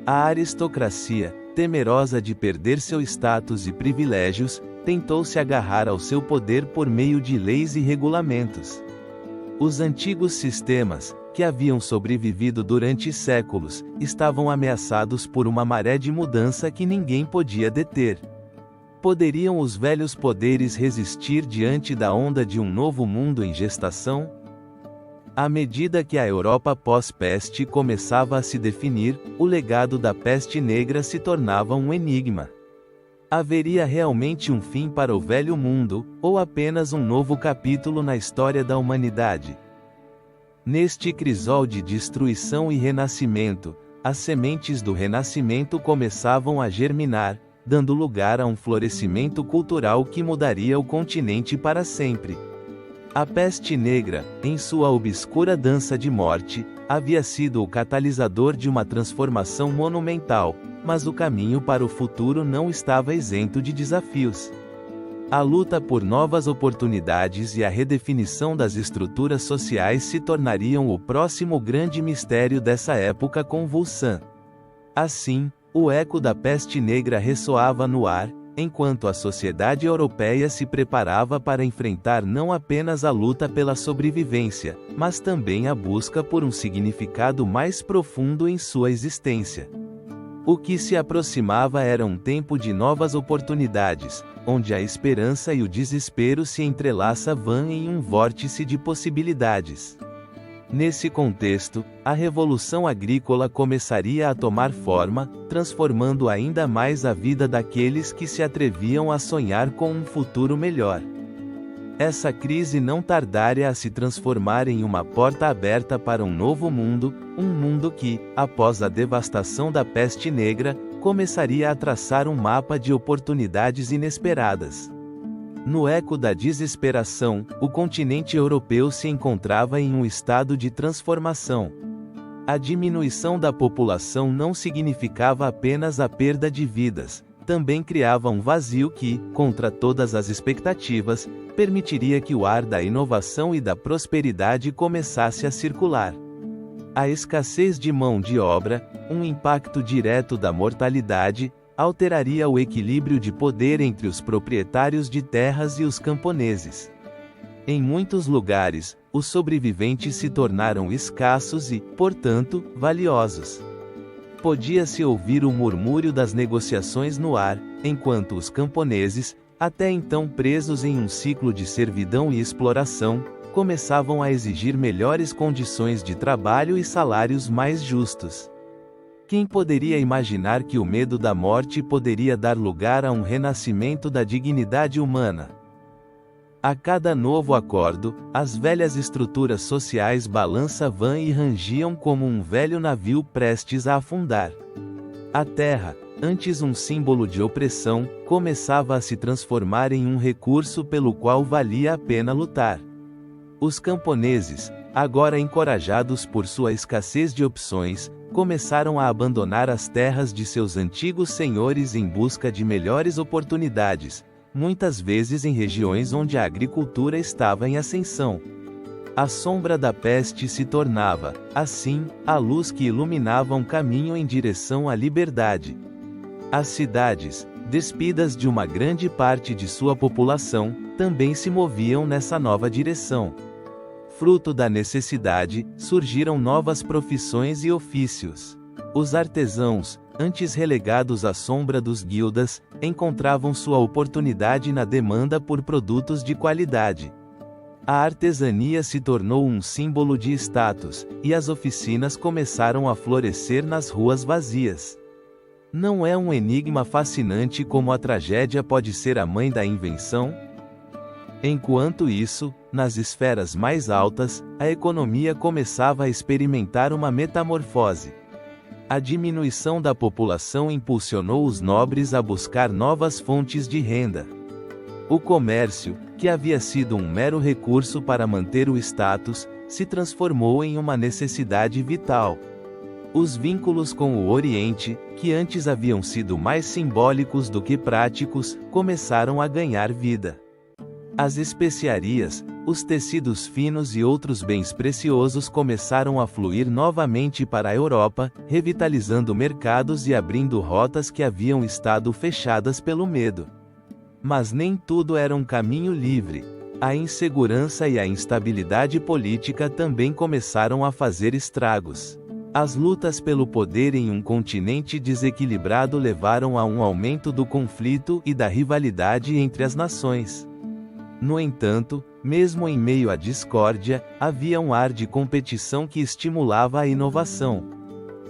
A aristocracia, temerosa de perder seu status e privilégios, tentou se agarrar ao seu poder por meio de leis e regulamentos. Os antigos sistemas, que haviam sobrevivido durante séculos, estavam ameaçados por uma maré de mudança que ninguém podia deter. Poderiam os velhos poderes resistir diante da onda de um novo mundo em gestação? À medida que a Europa pós-peste começava a se definir, o legado da peste negra se tornava um enigma. Haveria realmente um fim para o velho mundo, ou apenas um novo capítulo na história da humanidade? Neste crisol de destruição e renascimento, as sementes do renascimento começavam a germinar, dando lugar a um florescimento cultural que mudaria o continente para sempre. A peste negra, em sua obscura dança de morte, havia sido o catalisador de uma transformação monumental, mas o caminho para o futuro não estava isento de desafios. A luta por novas oportunidades e a redefinição das estruturas sociais se tornariam o próximo grande mistério dessa época convulsa. Assim, o eco da peste negra ressoava no ar, enquanto a sociedade europeia se preparava para enfrentar não apenas a luta pela sobrevivência, mas também a busca por um significado mais profundo em sua existência. O que se aproximava era um tempo de novas oportunidades, onde a esperança e o desespero se entrelaçavam em um vórtice de possibilidades. Nesse contexto, a revolução agrícola começaria a tomar forma, transformando ainda mais a vida daqueles que se atreviam a sonhar com um futuro melhor. Essa crise não tardaria a se transformar em uma porta aberta para um novo mundo, um mundo que, após a devastação da peste negra, começaria a traçar um mapa de oportunidades inesperadas. No eco da desesperação, o continente europeu se encontrava em um estado de transformação. A diminuição da população não significava apenas a perda de vidas, também criava um vazio que, contra todas as expectativas, permitiria que o ar da inovação e da prosperidade começasse a circular. A escassez de mão de obra, um impacto direto da mortalidade, alteraria o equilíbrio de poder entre os proprietários de terras e os camponeses. Em muitos lugares, os sobreviventes se tornaram escassos e, portanto, valiosos. Podia-se ouvir o murmúrio das negociações no ar, enquanto os camponeses, até então presos em um ciclo de servidão e exploração, começavam a exigir melhores condições de trabalho e salários mais justos. Quem poderia imaginar que o medo da morte poderia dar lugar a um renascimento da dignidade humana? A cada novo acordo, as velhas estruturas sociais balançavam e rangiam como um velho navio prestes a afundar. A terra, antes um símbolo de opressão, começava a se transformar em um recurso pelo qual valia a pena lutar. Os camponeses, agora encorajados por sua escassez de opções, começaram a abandonar as terras de seus antigos senhores em busca de melhores oportunidades, muitas vezes em regiões onde a agricultura estava em ascensão. A sombra da peste se tornava, assim, a luz que iluminava um caminho em direção à liberdade. As cidades, despidas de uma grande parte de sua população, também se moviam nessa nova direção. Fruto da necessidade, surgiram novas profissões e ofícios. Os artesãos, antes relegados à sombra dos guildas, encontravam sua oportunidade na demanda por produtos de qualidade. A artesania se tornou um símbolo de status, e as oficinas começaram a florescer nas ruas vazias. Não é um enigma fascinante como a tragédia pode ser a mãe da invenção? Enquanto isso, nas esferas mais altas, a economia começava a experimentar uma metamorfose. A diminuição da população impulsionou os nobres a buscar novas fontes de renda. O comércio, que havia sido um mero recurso para manter o status, se transformou em uma necessidade vital. Os vínculos com o Oriente, que antes haviam sido mais simbólicos do que práticos, começaram a ganhar vida. As especiarias, os tecidos finos e outros bens preciosos começaram a fluir novamente para a Europa, revitalizando mercados e abrindo rotas que haviam estado fechadas pelo medo. Mas nem tudo era um caminho livre. A insegurança e a instabilidade política também começaram a fazer estragos. As lutas pelo poder em um continente desequilibrado levaram a um aumento do conflito e da rivalidade entre as nações. No entanto, mesmo em meio à discórdia, havia um ar de competição que estimulava a inovação.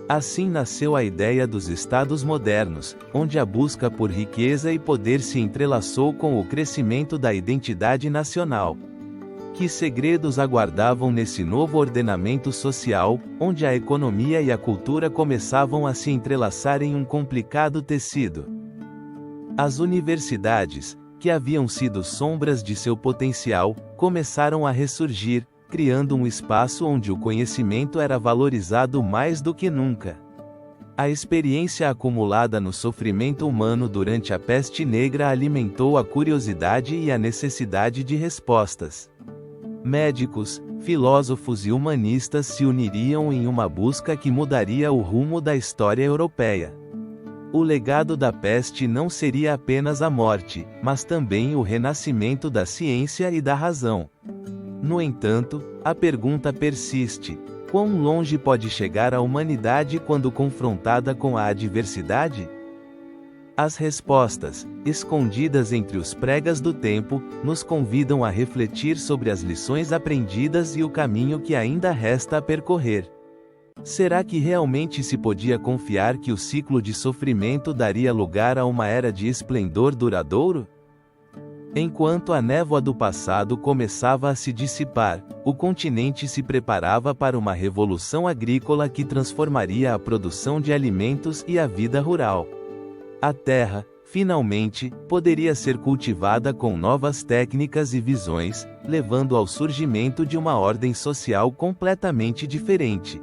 Assim nasceu a ideia dos Estados modernos, onde a busca por riqueza e poder se entrelaçou com o crescimento da identidade nacional. Que segredos aguardavam nesse novo ordenamento social, onde a economia e a cultura começavam a se entrelaçar em um complicado tecido? As universidades, que haviam sido sombras de seu potencial, começaram a ressurgir, criando um espaço onde o conhecimento era valorizado mais do que nunca. A experiência acumulada no sofrimento humano durante a peste negra alimentou a curiosidade e a necessidade de respostas. Médicos, filósofos e humanistas se uniriam em uma busca que mudaria o rumo da história europeia. O legado da peste não seria apenas a morte, mas também o renascimento da ciência e da razão. No entanto, a pergunta persiste: quão longe pode chegar a humanidade quando confrontada com a adversidade? As respostas, escondidas entre os pregas do tempo, nos convidam a refletir sobre as lições aprendidas e o caminho que ainda resta a percorrer. Será que realmente se podia confiar que o ciclo de sofrimento daria lugar a uma era de esplendor duradouro? Enquanto a névoa do passado começava a se dissipar, o continente se preparava para uma revolução agrícola que transformaria a produção de alimentos e a vida rural. A terra, finalmente, poderia ser cultivada com novas técnicas e visões, levando ao surgimento de uma ordem social completamente diferente.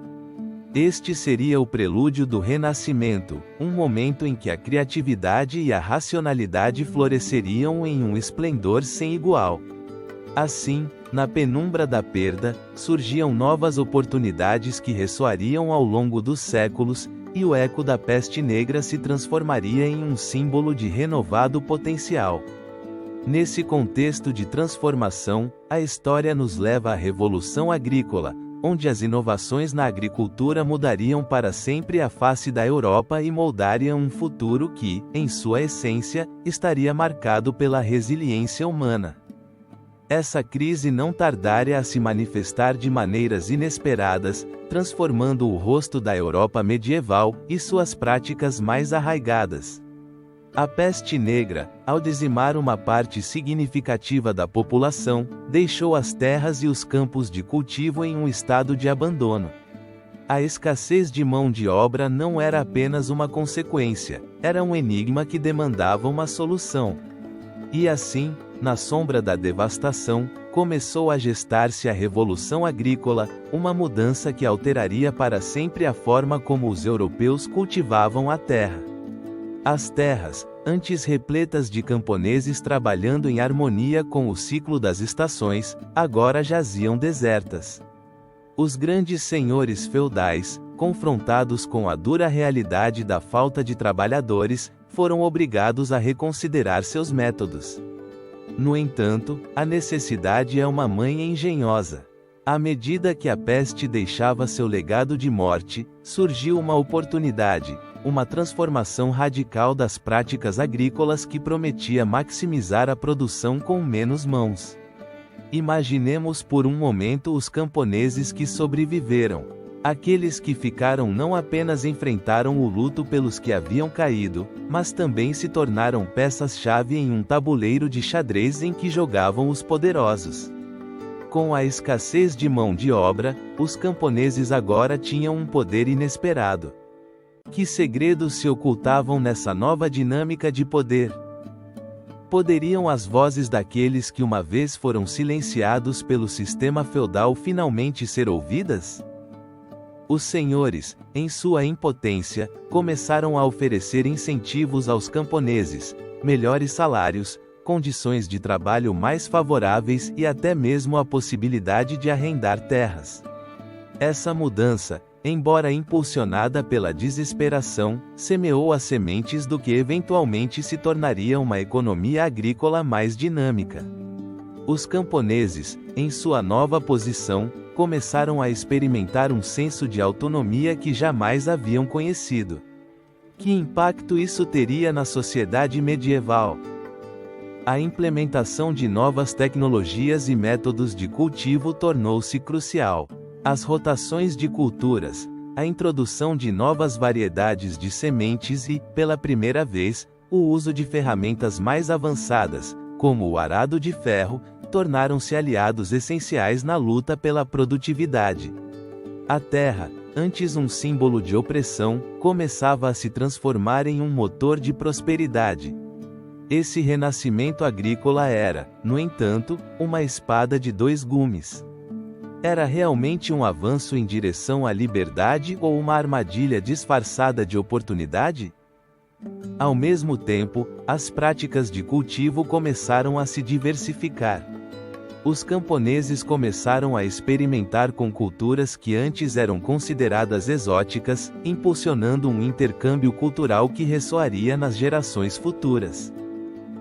Este seria o prelúdio do Renascimento, um momento em que a criatividade e a racionalidade floresceriam em um esplendor sem igual. Assim, Na penumbra da perda, surgiam novas oportunidades que ressoariam ao longo dos séculos, e o eco da peste negra se transformaria em um símbolo de renovado potencial. Nesse contexto de transformação, a história nos leva à Revolução Agrícola, onde as inovações na agricultura mudariam para sempre a face da Europa e moldariam um futuro que, em sua essência, estaria marcado pela resiliência humana. Essa crise não tardaria a se manifestar de maneiras inesperadas, transformando o rosto da Europa medieval e suas práticas mais arraigadas. A peste negra, ao dizimar uma parte significativa da população, deixou as terras e os campos de cultivo em um estado de abandono. A escassez de mão de obra não era apenas uma consequência, era um enigma que demandava uma solução. E assim, na sombra da devastação, começou a gestar-se a Revolução Agrícola, uma mudança que alteraria para sempre a forma como os europeus cultivavam a terra. As terras, antes repletas de camponeses trabalhando em harmonia com o ciclo das estações, agora jaziam desertas. Os grandes senhores feudais, confrontados com a dura realidade da falta de trabalhadores, foram obrigados a reconsiderar seus métodos. No entanto, a necessidade é uma mãe engenhosa. À medida que a peste deixava seu legado de morte, surgiu uma oportunidade, uma transformação radical das práticas agrícolas que prometia maximizar a produção com menos mãos. Imaginemos por um momento os camponeses que sobreviveram. Aqueles que ficaram não apenas enfrentaram o luto pelos que haviam caído, mas também se tornaram peças-chave em um tabuleiro de xadrez em que jogavam os poderosos. Com a escassez de mão de obra, os camponeses agora tinham um poder inesperado. Que segredos se ocultavam nessa nova dinâmica de poder? Poderiam as vozes daqueles que uma vez foram silenciados pelo sistema feudal finalmente ser ouvidas? Os senhores, em sua impotência, começaram a oferecer incentivos aos camponeses, melhores salários, condições de trabalho mais favoráveis e até mesmo a possibilidade de arrendar terras. Essa mudança, embora impulsionada pela desesperação, semeou as sementes do que eventualmente se tornaria uma economia agrícola mais dinâmica. Os camponeses, em sua nova posição, começaram a experimentar um senso de autonomia que jamais haviam conhecido. Que impacto isso teria na sociedade medieval? A implementação de novas tecnologias e métodos de cultivo tornou-se crucial. As rotações de culturas, a introdução de novas variedades de sementes e, pela primeira vez, o uso de ferramentas mais avançadas, como o arado de ferro, tornaram-se aliados essenciais na luta pela produtividade. A terra, antes um símbolo de opressão, começava a se transformar em um motor de prosperidade. Esse renascimento agrícola era, no entanto, uma espada de dois gumes. Era realmente um avanço em direção à liberdade ou uma armadilha disfarçada de oportunidade? Ao mesmo tempo, as práticas de cultivo começaram a se diversificar. Os camponeses começaram a experimentar com culturas que antes eram consideradas exóticas, impulsionando um intercâmbio cultural que ressoaria nas gerações futuras.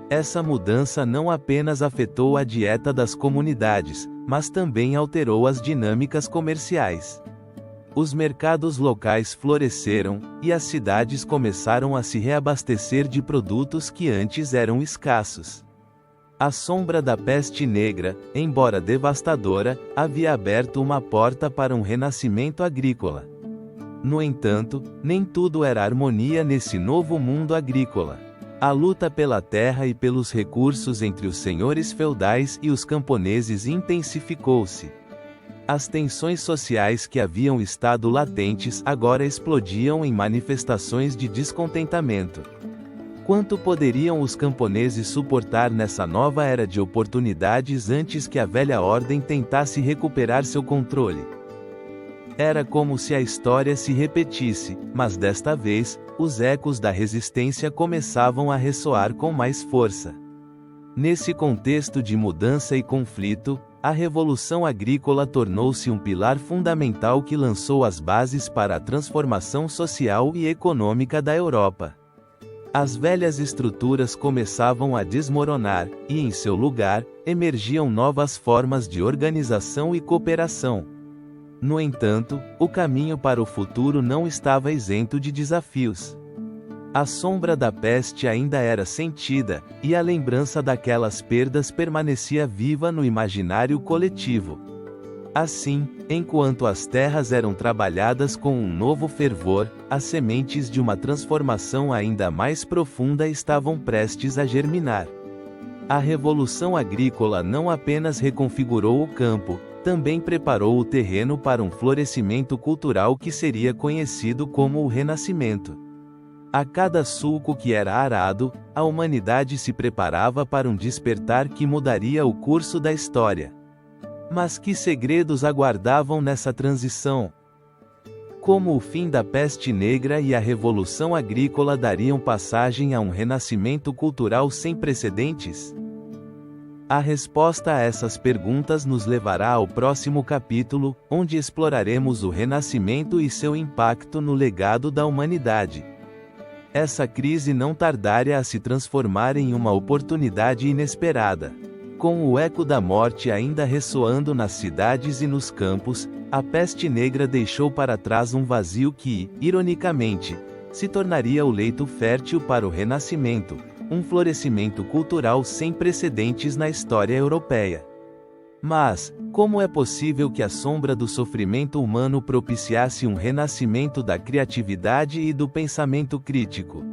Essa mudança não apenas afetou a dieta das comunidades, mas também alterou as dinâmicas comerciais. Os mercados locais floresceram, e as cidades começaram a se reabastecer de produtos que antes eram escassos. A sombra da peste negra, embora devastadora, havia aberto uma porta para um renascimento agrícola. No entanto, nem tudo era harmonia nesse novo mundo agrícola. A luta pela terra e pelos recursos entre os senhores feudais e os camponeses intensificou-se. As tensões sociais que haviam estado latentes agora explodiam em manifestações de descontentamento. Quanto poderiam os camponeses suportar nessa nova era de oportunidades antes que a velha ordem tentasse recuperar seu controle? Era como se a história se repetisse, mas desta vez, os ecos da resistência começavam a ressoar com mais força. Nesse contexto de mudança e conflito, a Revolução Agrícola tornou-se um pilar fundamental que lançou as bases para a transformação social e econômica da Europa. As velhas estruturas começavam a desmoronar, e em seu lugar, emergiam novas formas de organização e cooperação. No entanto, o caminho para o futuro não estava isento de desafios. A sombra da peste ainda era sentida, e a lembrança daquelas perdas permanecia viva no imaginário coletivo. Assim, enquanto as terras eram trabalhadas com um novo fervor, as sementes de uma transformação ainda mais profunda estavam prestes a germinar. A Revolução Agrícola não apenas reconfigurou o campo, também preparou o terreno para um florescimento cultural que seria conhecido como o Renascimento. A cada sulco que era arado, a humanidade se preparava para um despertar que mudaria o curso da história. Mas que segredos aguardavam nessa transição? Como o fim da peste negra e a Revolução Agrícola dariam passagem a um renascimento cultural sem precedentes? A resposta a essas perguntas nos levará ao próximo capítulo, onde exploraremos o Renascimento e seu impacto no legado da humanidade. Essa crise não tardaria a se transformar em uma oportunidade inesperada. Com o eco da morte ainda ressoando nas cidades e nos campos, a peste negra deixou para trás um vazio que, ironicamente, se tornaria o leito fértil para o Renascimento, um florescimento cultural sem precedentes na história europeia. Mas, como é possível que a sombra do sofrimento humano propiciasse um renascimento da criatividade e do pensamento crítico?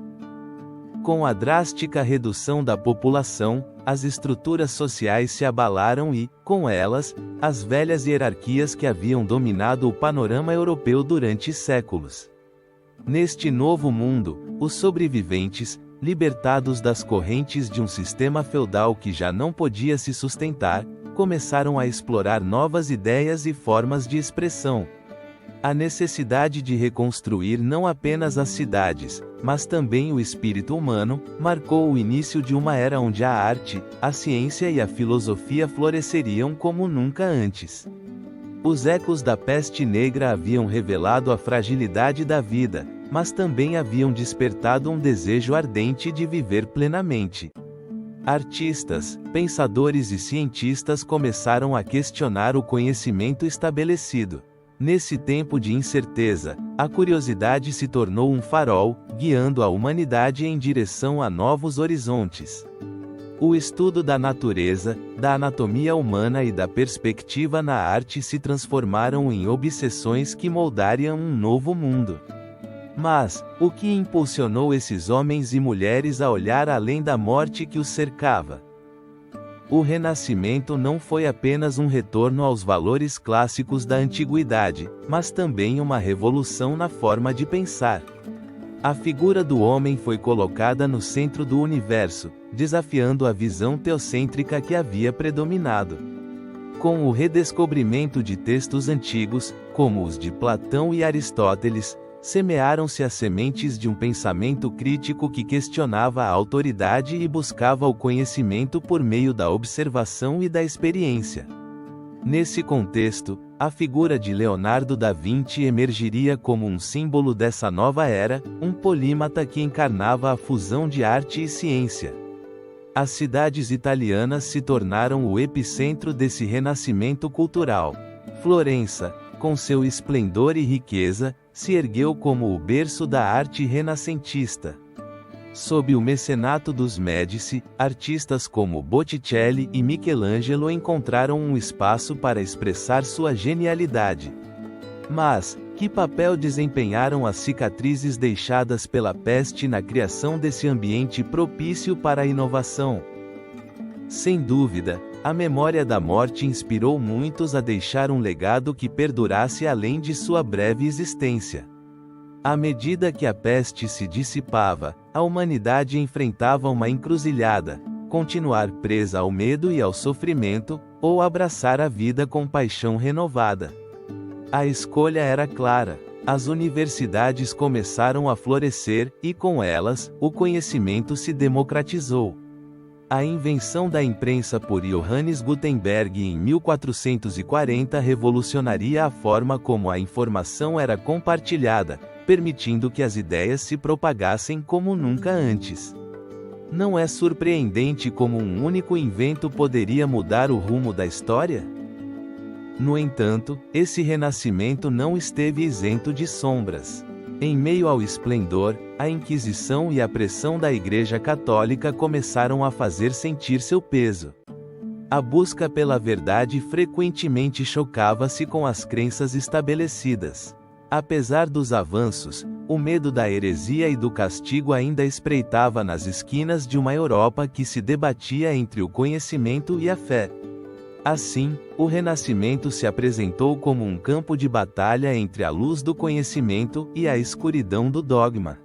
Com a drástica redução da população, as estruturas sociais se abalaram e, com elas, as velhas hierarquias que haviam dominado o panorama europeu durante séculos. Neste novo mundo, os sobreviventes, libertados das correntes de um sistema feudal que já não podia se sustentar, começaram a explorar novas ideias e formas de expressão. A necessidade de reconstruir não apenas as cidades, mas também o espírito humano, marcou o início de uma era onde a arte, a ciência e a filosofia floresceriam como nunca antes. Os ecos da peste negra haviam revelado a fragilidade da vida, mas também haviam despertado um desejo ardente de viver plenamente. Artistas, pensadores e cientistas começaram a questionar o conhecimento estabelecido. Nesse tempo de incerteza, a curiosidade se tornou um farol, guiando a humanidade em direção a novos horizontes. O estudo da natureza, da anatomia humana e da perspectiva na arte se transformaram em obsessões que moldariam um novo mundo. Mas, o que impulsionou esses homens e mulheres a olhar além da morte que os cercava? O Renascimento não foi apenas um retorno aos valores clássicos da antiguidade, mas também uma revolução na forma de pensar. A figura do homem foi colocada no centro do universo, desafiando a visão teocêntrica que havia predominado. Com o redescobrimento de textos antigos, como os de Platão e Aristóteles, semearam-se as sementes de um pensamento crítico que questionava a autoridade e buscava o conhecimento por meio da observação e da experiência. Nesse contexto, a figura de Leonardo da Vinci emergiria como um símbolo dessa nova era, um polímata que encarnava a fusão de arte e ciência. As cidades italianas se tornaram o epicentro desse renascimento cultural. Florença, com seu esplendor e riqueza, se ergueu como o berço da arte renascentista. Sob o mecenato dos Médici, artistas como Botticelli e Michelangelo encontraram um espaço para expressar sua genialidade. Mas, que papel desempenharam as cicatrizes deixadas pela peste na criação desse ambiente propício para a inovação? Sem dúvida, a memória da morte inspirou muitos a deixar um legado que perdurasse além de sua breve existência. À medida que a peste se dissipava, a humanidade enfrentava uma encruzilhada: continuar presa ao medo e ao sofrimento, ou abraçar a vida com paixão renovada. A escolha era clara. As universidades começaram a florescer, e com elas, o conhecimento se democratizou. A invenção da imprensa por Johannes Gutenberg em 1440 revolucionaria a forma como a informação era compartilhada, permitindo que as ideias se propagassem como nunca antes. Não é surpreendente como um único invento poderia mudar o rumo da história? No entanto, esse renascimento não esteve isento de sombras. Em meio ao esplendor, a Inquisição e a pressão da Igreja Católica começaram a fazer sentir seu peso. A busca pela verdade frequentemente chocava-se com as crenças estabelecidas. Apesar dos avanços, o medo da heresia e do castigo ainda espreitava nas esquinas de uma Europa que se debatia entre o conhecimento e a fé. Assim, o Renascimento se apresentou como um campo de batalha entre a luz do conhecimento e a escuridão do dogma.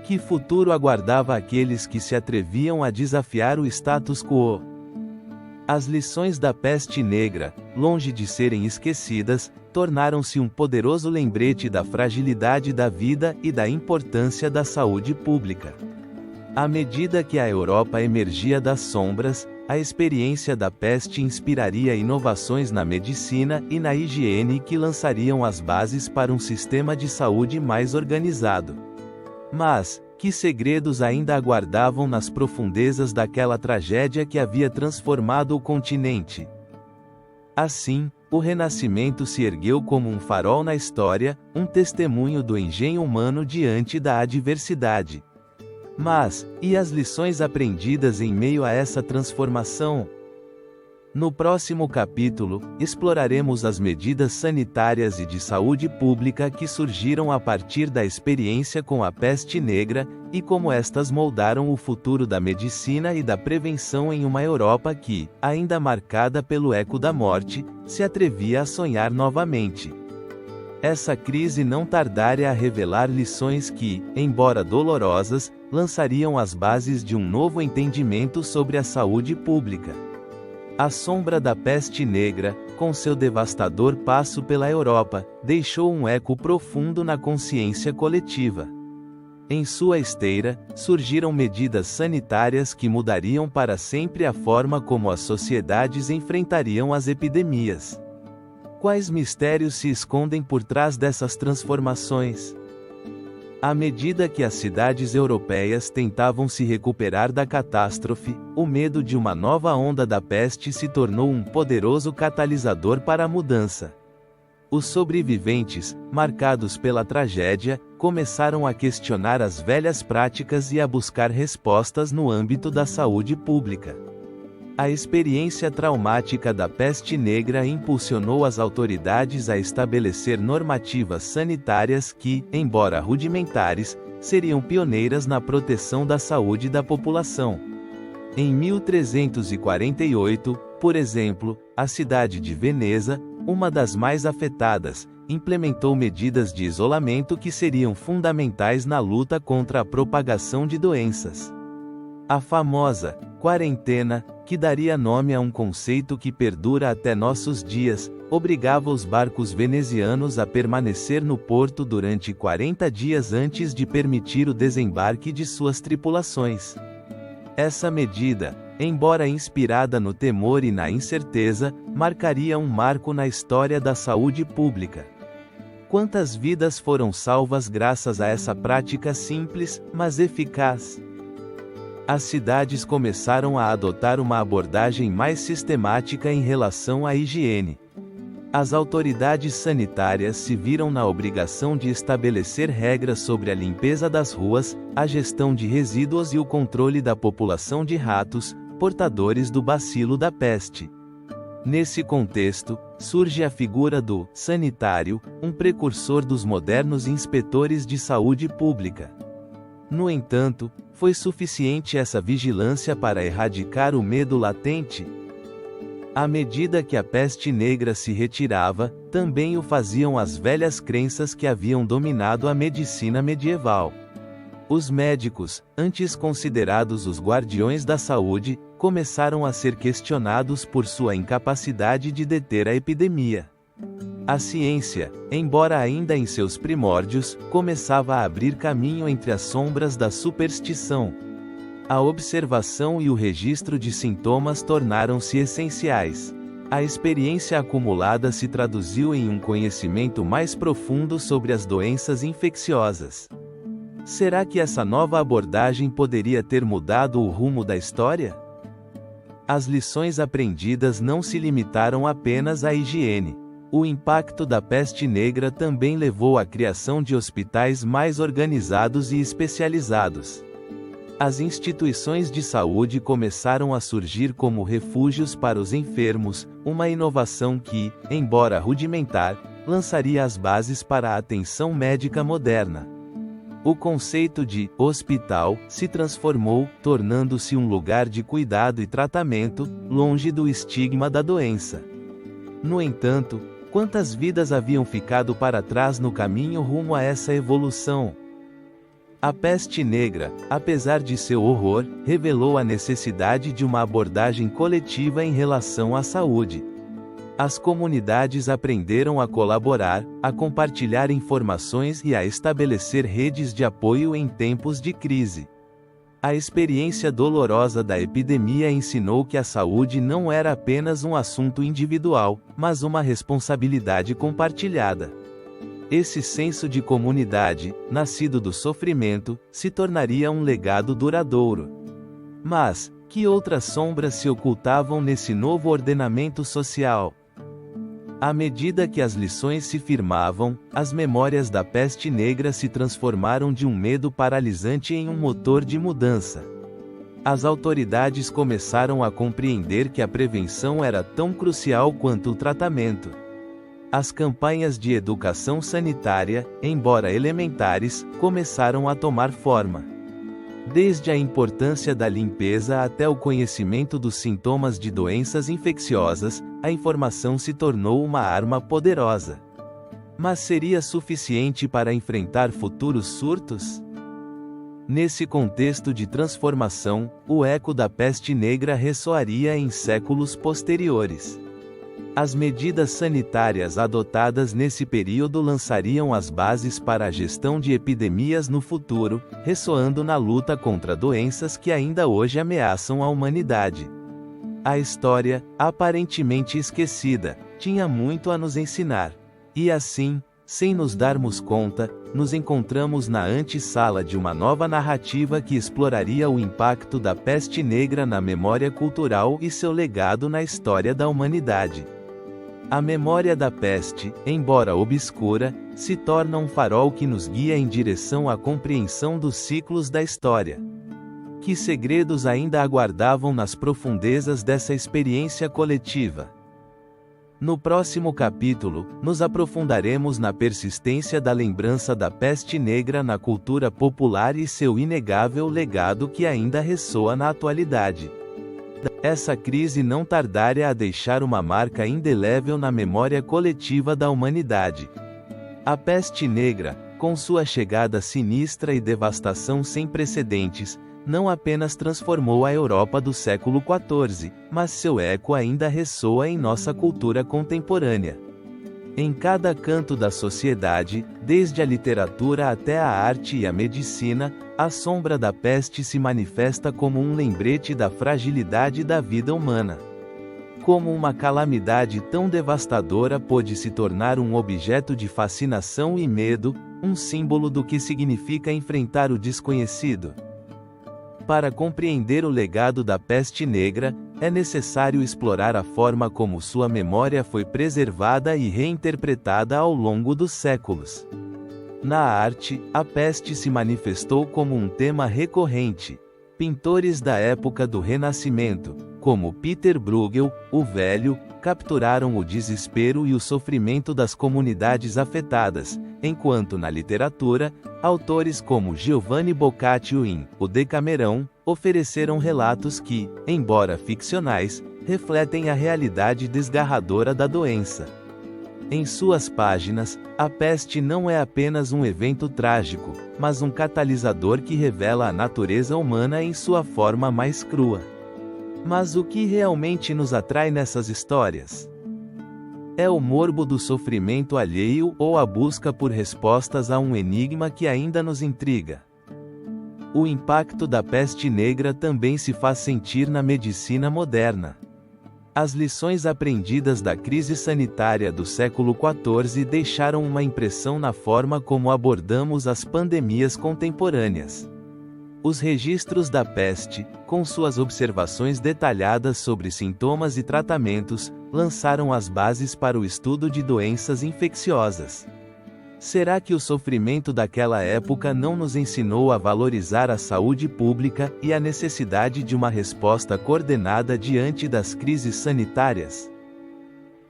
Que futuro aguardava aqueles que se atreviam a desafiar o status quo? As lições da peste negra, longe de serem esquecidas, tornaram-se um poderoso lembrete da fragilidade da vida e da importância da saúde pública. À medida que a Europa emergia das sombras, a experiência da peste inspiraria inovações na medicina e na higiene que lançariam as bases para um sistema de saúde mais organizado. Mas, que segredos ainda aguardavam nas profundezas daquela tragédia que havia transformado o continente? Assim, o Renascimento se ergueu como um farol na história, um testemunho do engenho humano diante da adversidade. Mas, e as lições aprendidas em meio a essa transformação? No próximo capítulo, exploraremos as medidas sanitárias e de saúde pública que surgiram a partir da experiência com a peste negra, e como estas moldaram o futuro da medicina e da prevenção em uma Europa que, ainda marcada pelo eco da morte, se atrevia a sonhar novamente. Essa crise não tardaria a revelar lições que, embora dolorosas, lançariam as bases de um novo entendimento sobre a saúde pública. A sombra da peste negra, com seu devastador passo pela Europa, deixou um eco profundo na consciência coletiva. Em sua esteira, surgiram medidas sanitárias que mudariam para sempre a forma como as sociedades enfrentariam as epidemias. Quais mistérios se escondem por trás dessas transformações? À medida que as cidades europeias tentavam se recuperar da catástrofe, o medo de uma nova onda da peste se tornou um poderoso catalisador para a mudança. Os sobreviventes, marcados pela tragédia, começaram a questionar as velhas práticas e a buscar respostas no âmbito da saúde pública. A experiência traumática da peste negra impulsionou as autoridades a estabelecer normativas sanitárias que, embora rudimentares, seriam pioneiras na proteção da saúde da população. Em 1348, por exemplo, a cidade de Veneza, uma das mais afetadas, implementou medidas de isolamento que seriam fundamentais na luta contra a propagação de doenças. A famosa quarentena, que daria nome a um conceito que perdura até nossos dias, obrigava os barcos venezianos a permanecer no porto durante 40 dias antes de permitir o desembarque de suas tripulações. Essa medida, embora inspirada no temor e na incerteza, marcaria um marco na história da saúde pública. Quantas vidas foram salvas graças a essa prática simples, mas eficaz? As cidades começaram a adotar uma abordagem mais sistemática em relação à higiene. As autoridades sanitárias se viram na obrigação de estabelecer regras sobre a limpeza das ruas, a gestão de resíduos e o controle da população de ratos, portadores do bacilo da peste. Nesse contexto, surge a figura do sanitário, um precursor dos modernos inspetores de saúde pública. No entanto, foi suficiente essa vigilância para erradicar o medo latente? À medida que a peste negra se retirava, também o faziam as velhas crenças que haviam dominado a medicina medieval. Os médicos, antes considerados os guardiões da saúde, começaram a ser questionados por sua incapacidade de deter a epidemia. A ciência, embora ainda em seus primórdios, começava a abrir caminho entre as sombras da superstição. A observação e o registro de sintomas tornaram-se essenciais. A experiência acumulada se traduziu em um conhecimento mais profundo sobre as doenças infecciosas. Será que essa nova abordagem poderia ter mudado o rumo da história? As lições aprendidas não se limitaram apenas à higiene. O impacto da peste negra também levou à criação de hospitais mais organizados e especializados. As instituições de saúde começaram a surgir como refúgios para os enfermos, uma inovação que, embora rudimentar, lançaria as bases para a atenção médica moderna. O conceito de hospital se transformou, tornando-se um lugar de cuidado e tratamento, longe do estigma da doença. No entanto, quantas vidas haviam ficado para trás no caminho rumo a essa evolução? A peste negra, apesar de seu horror, revelou a necessidade de uma abordagem coletiva em relação à saúde. As comunidades aprenderam a colaborar, a compartilhar informações e a estabelecer redes de apoio em tempos de crise. A experiência dolorosa da epidemia ensinou que a saúde não era apenas um assunto individual, mas uma responsabilidade compartilhada. Esse senso de comunidade, nascido do sofrimento, se tornaria um legado duradouro. Mas, que outras sombras se ocultavam nesse novo ordenamento social? À medida que as lições se firmavam, as memórias da peste negra se transformaram de um medo paralisante em um motor de mudança. As autoridades começaram a compreender que a prevenção era tão crucial quanto o tratamento. As campanhas de educação sanitária, embora elementares, começaram a tomar forma. Desde a importância da limpeza até o conhecimento dos sintomas de doenças infecciosas, a informação se tornou uma arma poderosa. Mas seria suficiente para enfrentar futuros surtos? Nesse contexto de transformação, o eco da peste negra ressoaria em séculos posteriores. As medidas sanitárias adotadas nesse período lançariam as bases para a gestão de epidemias no futuro, ressoando na luta contra doenças que ainda hoje ameaçam a humanidade. A história, aparentemente esquecida, tinha muito a nos ensinar. E assim, sem nos darmos conta, nos encontramos na antessala de uma nova narrativa que exploraria o impacto da peste negra na memória cultural e seu legado na história da humanidade. A memória da peste, embora obscura, se torna um farol que nos guia em direção à compreensão dos ciclos da história. Que segredos ainda aguardavam nas profundezas dessa experiência coletiva? No próximo capítulo, nos aprofundaremos na persistência da lembrança da peste negra na cultura popular e seu inegável legado que ainda ressoa na atualidade. Essa crise não tardaria a deixar uma marca indelével na memória coletiva da humanidade. A peste negra, com sua chegada sinistra e devastação sem precedentes, não apenas transformou a Europa do século XIV, mas seu eco ainda ressoa em nossa cultura contemporânea. Em cada canto da sociedade, desde a literatura até a arte e a medicina, a sombra da peste se manifesta como um lembrete da fragilidade da vida humana. Como uma calamidade tão devastadora pôde se tornar um objeto de fascinação e medo, um símbolo do que significa enfrentar o desconhecido. Para compreender o legado da peste negra, é necessário explorar a forma como sua memória foi preservada e reinterpretada ao longo dos séculos. Na arte, a peste se manifestou como um tema recorrente. Pintores da época do Renascimento, como Peter Bruegel, o Velho, capturaram o desespero e o sofrimento das comunidades afetadas, enquanto na literatura, autores como Giovanni Boccaccio em O Decamerão, ofereceram relatos que, embora ficcionais, refletem a realidade desgarradora da doença. Em suas páginas, a peste não é apenas um evento trágico, mas um catalisador que revela a natureza humana em sua forma mais crua. Mas o que realmente nos atrai nessas histórias? É o morbo do sofrimento alheio ou a busca por respostas a um enigma que ainda nos intriga? O impacto da peste negra também se faz sentir na medicina moderna. As lições aprendidas da crise sanitária do século XIV deixaram uma impressão na forma como abordamos as pandemias contemporâneas. Os registros da peste, com suas observações detalhadas sobre sintomas e tratamentos, lançaram as bases para o estudo de doenças infecciosas. Será que o sofrimento daquela época não nos ensinou a valorizar a saúde pública e a necessidade de uma resposta coordenada diante das crises sanitárias?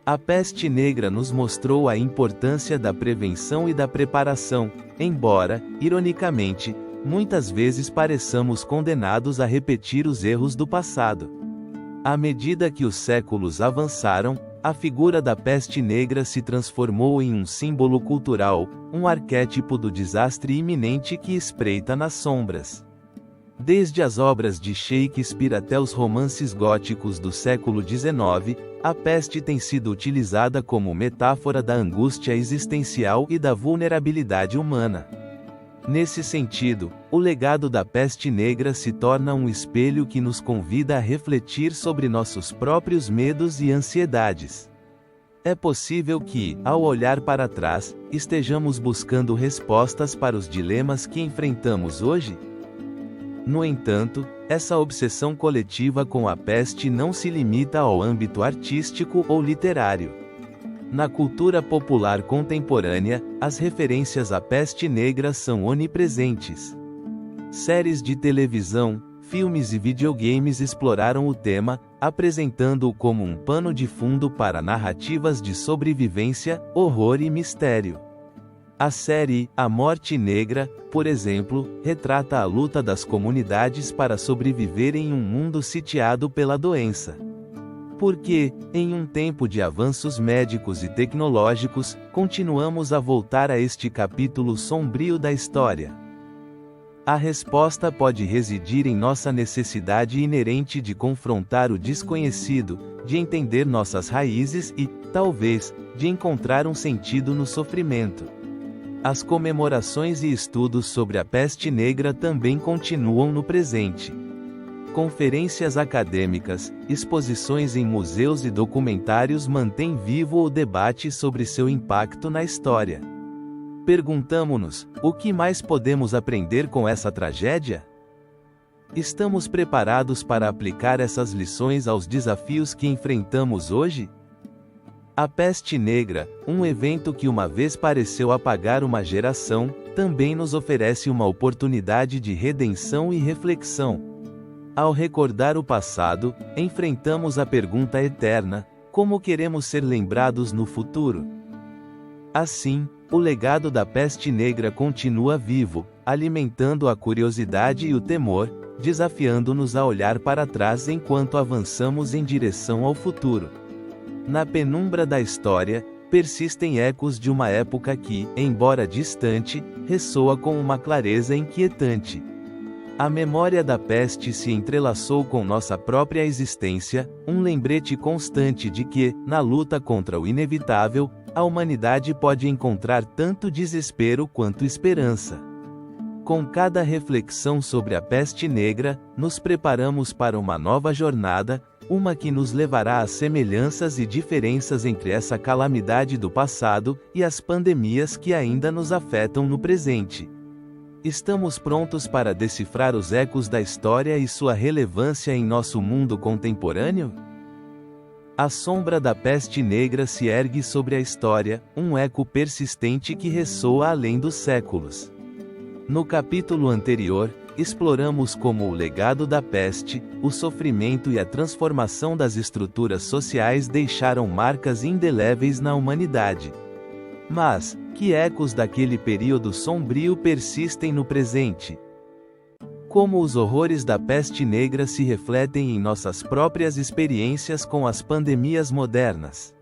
A peste negra nos mostrou a importância da prevenção e da preparação, embora, ironicamente, muitas vezes pareçamos condenados a repetir os erros do passado. À medida que os séculos avançaram, a figura da peste negra se transformou em um símbolo cultural, um arquétipo do desastre iminente que espreita nas sombras. Desde as obras de Shakespeare até os romances góticos do século XIX, a peste tem sido utilizada como metáfora da angústia existencial e da vulnerabilidade humana. Nesse sentido, o legado da peste negra se torna um espelho que nos convida a refletir sobre nossos próprios medos e ansiedades. É possível que, ao olhar para trás, estejamos buscando respostas para os dilemas que enfrentamos hoje? No entanto, essa obsessão coletiva com a peste não se limita ao âmbito artístico ou literário. Na cultura popular contemporânea, as referências à peste negra são onipresentes. Séries de televisão, filmes e videogames exploraram o tema, apresentando-o como um pano de fundo para narrativas de sobrevivência, horror e mistério. A série A Morte Negra, por exemplo, retrata a luta das comunidades para sobreviver em um mundo sitiado pela doença. Porque, em um tempo de avanços médicos e tecnológicos, continuamos a voltar a este capítulo sombrio da história? A resposta pode residir em nossa necessidade inerente de confrontar o desconhecido, de entender nossas raízes e, talvez, de encontrar um sentido no sofrimento. As comemorações e estudos sobre a peste negra também continuam no presente. Conferências acadêmicas, exposições em museus e documentários mantêm vivo o debate sobre seu impacto na história. Perguntamo-nos: o que mais podemos aprender com essa tragédia? Estamos preparados para aplicar essas lições aos desafios que enfrentamos hoje? A peste negra, um evento que uma vez pareceu apagar uma geração, também nos oferece uma oportunidade de redenção e reflexão. Ao recordar o passado, enfrentamos a pergunta eterna: como queremos ser lembrados no futuro? Assim, o legado da peste negra continua vivo, alimentando a curiosidade e o temor, desafiando-nos a olhar para trás enquanto avançamos em direção ao futuro. Na penumbra da história, persistem ecos de uma época que, embora distante, ressoa com uma clareza inquietante. A memória da peste se entrelaçou com nossa própria existência, um lembrete constante de que, na luta contra o inevitável, a humanidade pode encontrar tanto desespero quanto esperança. Com cada reflexão sobre a peste negra, nos preparamos para uma nova jornada, uma que nos levará às semelhanças e diferenças entre essa calamidade do passado e as pandemias que ainda nos afetam no presente. Estamos prontos para decifrar os ecos da história e sua relevância em nosso mundo contemporâneo? A sombra da peste negra se ergue sobre a história, um eco persistente que ressoa além dos séculos. No capítulo anterior, exploramos como o legado da peste, o sofrimento e a transformação das estruturas sociais deixaram marcas indeléveis na humanidade. Mas, que ecos daquele período sombrio persistem no presente? Como os horrores da peste negra se refletem em nossas próprias experiências com as pandemias modernas?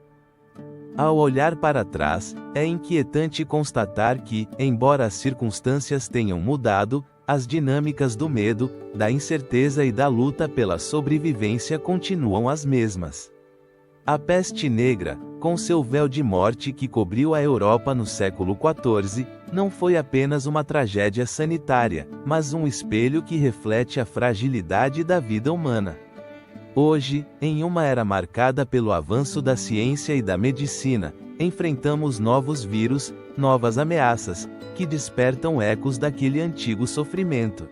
Ao olhar para trás, é inquietante constatar que, embora as circunstâncias tenham mudado, as dinâmicas do medo, da incerteza e da luta pela sobrevivência continuam as mesmas. A peste negra, com seu véu de morte que cobriu a Europa no século XIV, não foi apenas uma tragédia sanitária, mas um espelho que reflete a fragilidade da vida humana. Hoje, em uma era marcada pelo avanço da ciência e da medicina, enfrentamos novos vírus, novas ameaças, que despertam ecos daquele antigo sofrimento.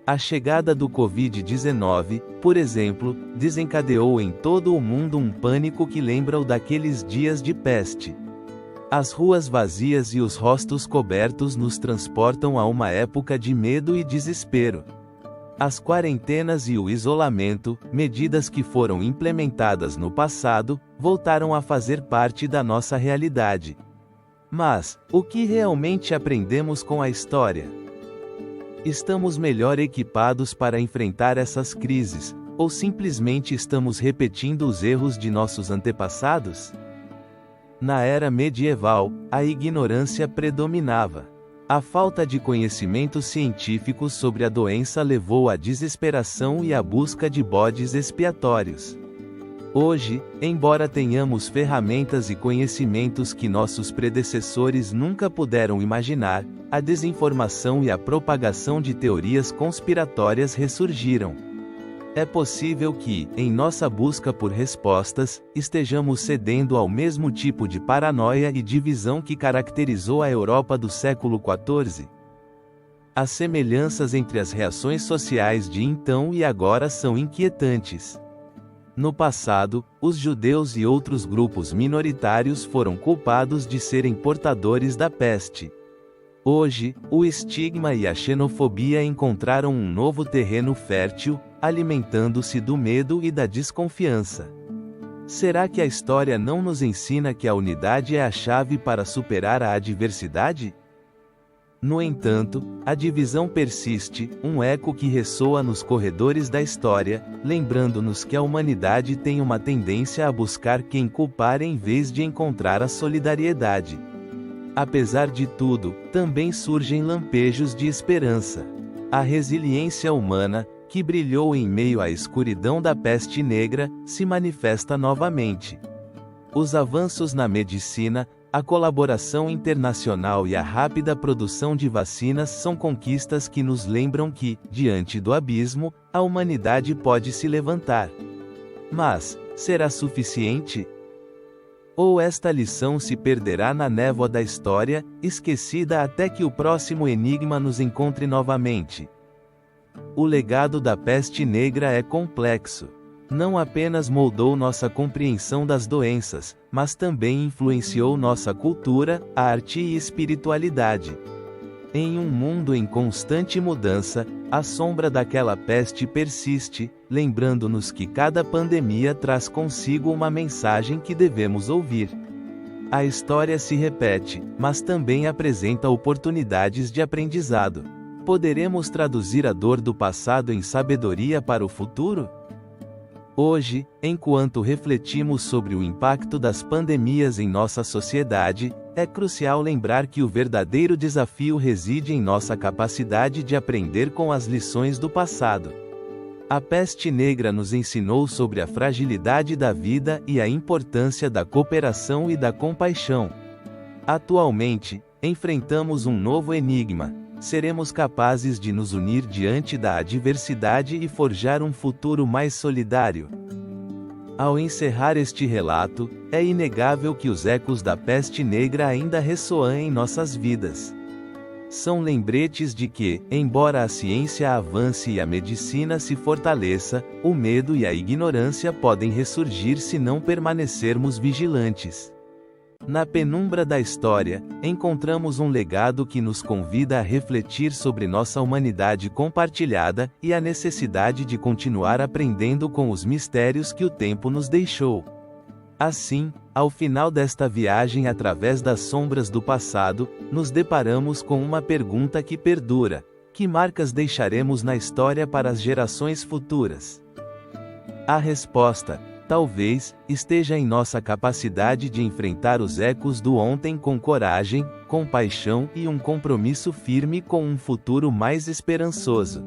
A chegada do Covid-19, por exemplo, desencadeou em todo o mundo um pânico que lembra o daqueles dias de peste. As ruas vazias e os rostos cobertos nos transportam a uma época de medo e desespero. As quarentenas e o isolamento, medidas que foram implementadas no passado, voltaram a fazer parte da nossa realidade. Mas, o que realmente aprendemos com a história? Estamos melhor equipados para enfrentar essas crises, ou simplesmente estamos repetindo os erros de nossos antepassados? Na era medieval, a ignorância predominava. A falta de conhecimentos científicos sobre a doença levou à desesperação e à busca de bodes expiatórios. Hoje, embora tenhamos ferramentas e conhecimentos que nossos predecessores nunca puderam imaginar, a desinformação e a propagação de teorias conspiratórias ressurgiram. É possível que, em nossa busca por respostas, estejamos cedendo ao mesmo tipo de paranoia e divisão que caracterizou a Europa do século XIV. As semelhanças entre as reações sociais de então e agora são inquietantes. No passado, os judeus e outros grupos minoritários foram culpados de serem portadores da peste. Hoje, o estigma e a xenofobia encontraram um novo terreno fértil, alimentando-se do medo e da desconfiança. Será que a história não nos ensina que a unidade é a chave para superar a adversidade? No entanto, a divisão persiste, um eco que ressoa nos corredores da história, lembrando-nos que a humanidade tem uma tendência a buscar quem culpar em vez de encontrar a solidariedade. Apesar de tudo, também surgem lampejos de esperança. A resiliência humana, que brilhou em meio à escuridão da peste negra, se manifesta novamente. Os avanços na medicina, a colaboração internacional e a rápida produção de vacinas são conquistas que nos lembram que, diante do abismo, a humanidade pode se levantar. Mas, será suficiente? Ou esta lição se perderá na névoa da história, esquecida até que o próximo enigma nos encontre novamente? O legado da peste negra é complexo. Não apenas moldou nossa compreensão das doenças, mas também influenciou nossa cultura, arte e espiritualidade. Em um mundo em constante mudança, a sombra daquela peste persiste, lembrando-nos que cada pandemia traz consigo uma mensagem que devemos ouvir. A história se repete, mas também apresenta oportunidades de aprendizado. Poderemos traduzir a dor do passado em sabedoria para o futuro? Hoje, enquanto refletimos sobre o impacto das pandemias em nossa sociedade, é crucial lembrar que o verdadeiro desafio reside em nossa capacidade de aprender com as lições do passado. A peste negra nos ensinou sobre a fragilidade da vida e a importância da cooperação e da compaixão. Atualmente, enfrentamos um novo enigma. Seremos capazes de nos unir diante da adversidade e forjar um futuro mais solidário? Ao encerrar este relato, é inegável que os ecos da peste negra ainda ressoam em nossas vidas. São lembretes de que, embora a ciência avance e a medicina se fortaleça, o medo e a ignorância podem ressurgir se não permanecermos vigilantes. Na penumbra da história, encontramos um legado que nos convida a refletir sobre nossa humanidade compartilhada e a necessidade de continuar aprendendo com os mistérios que o tempo nos deixou. Assim, ao final desta viagem através das sombras do passado, nos deparamos com uma pergunta que perdura: que marcas deixaremos na história para as gerações futuras? A resposta, talvez, esteja em nossa capacidade de enfrentar os ecos do ontem com coragem, compaixão e um compromisso firme com um futuro mais esperançoso.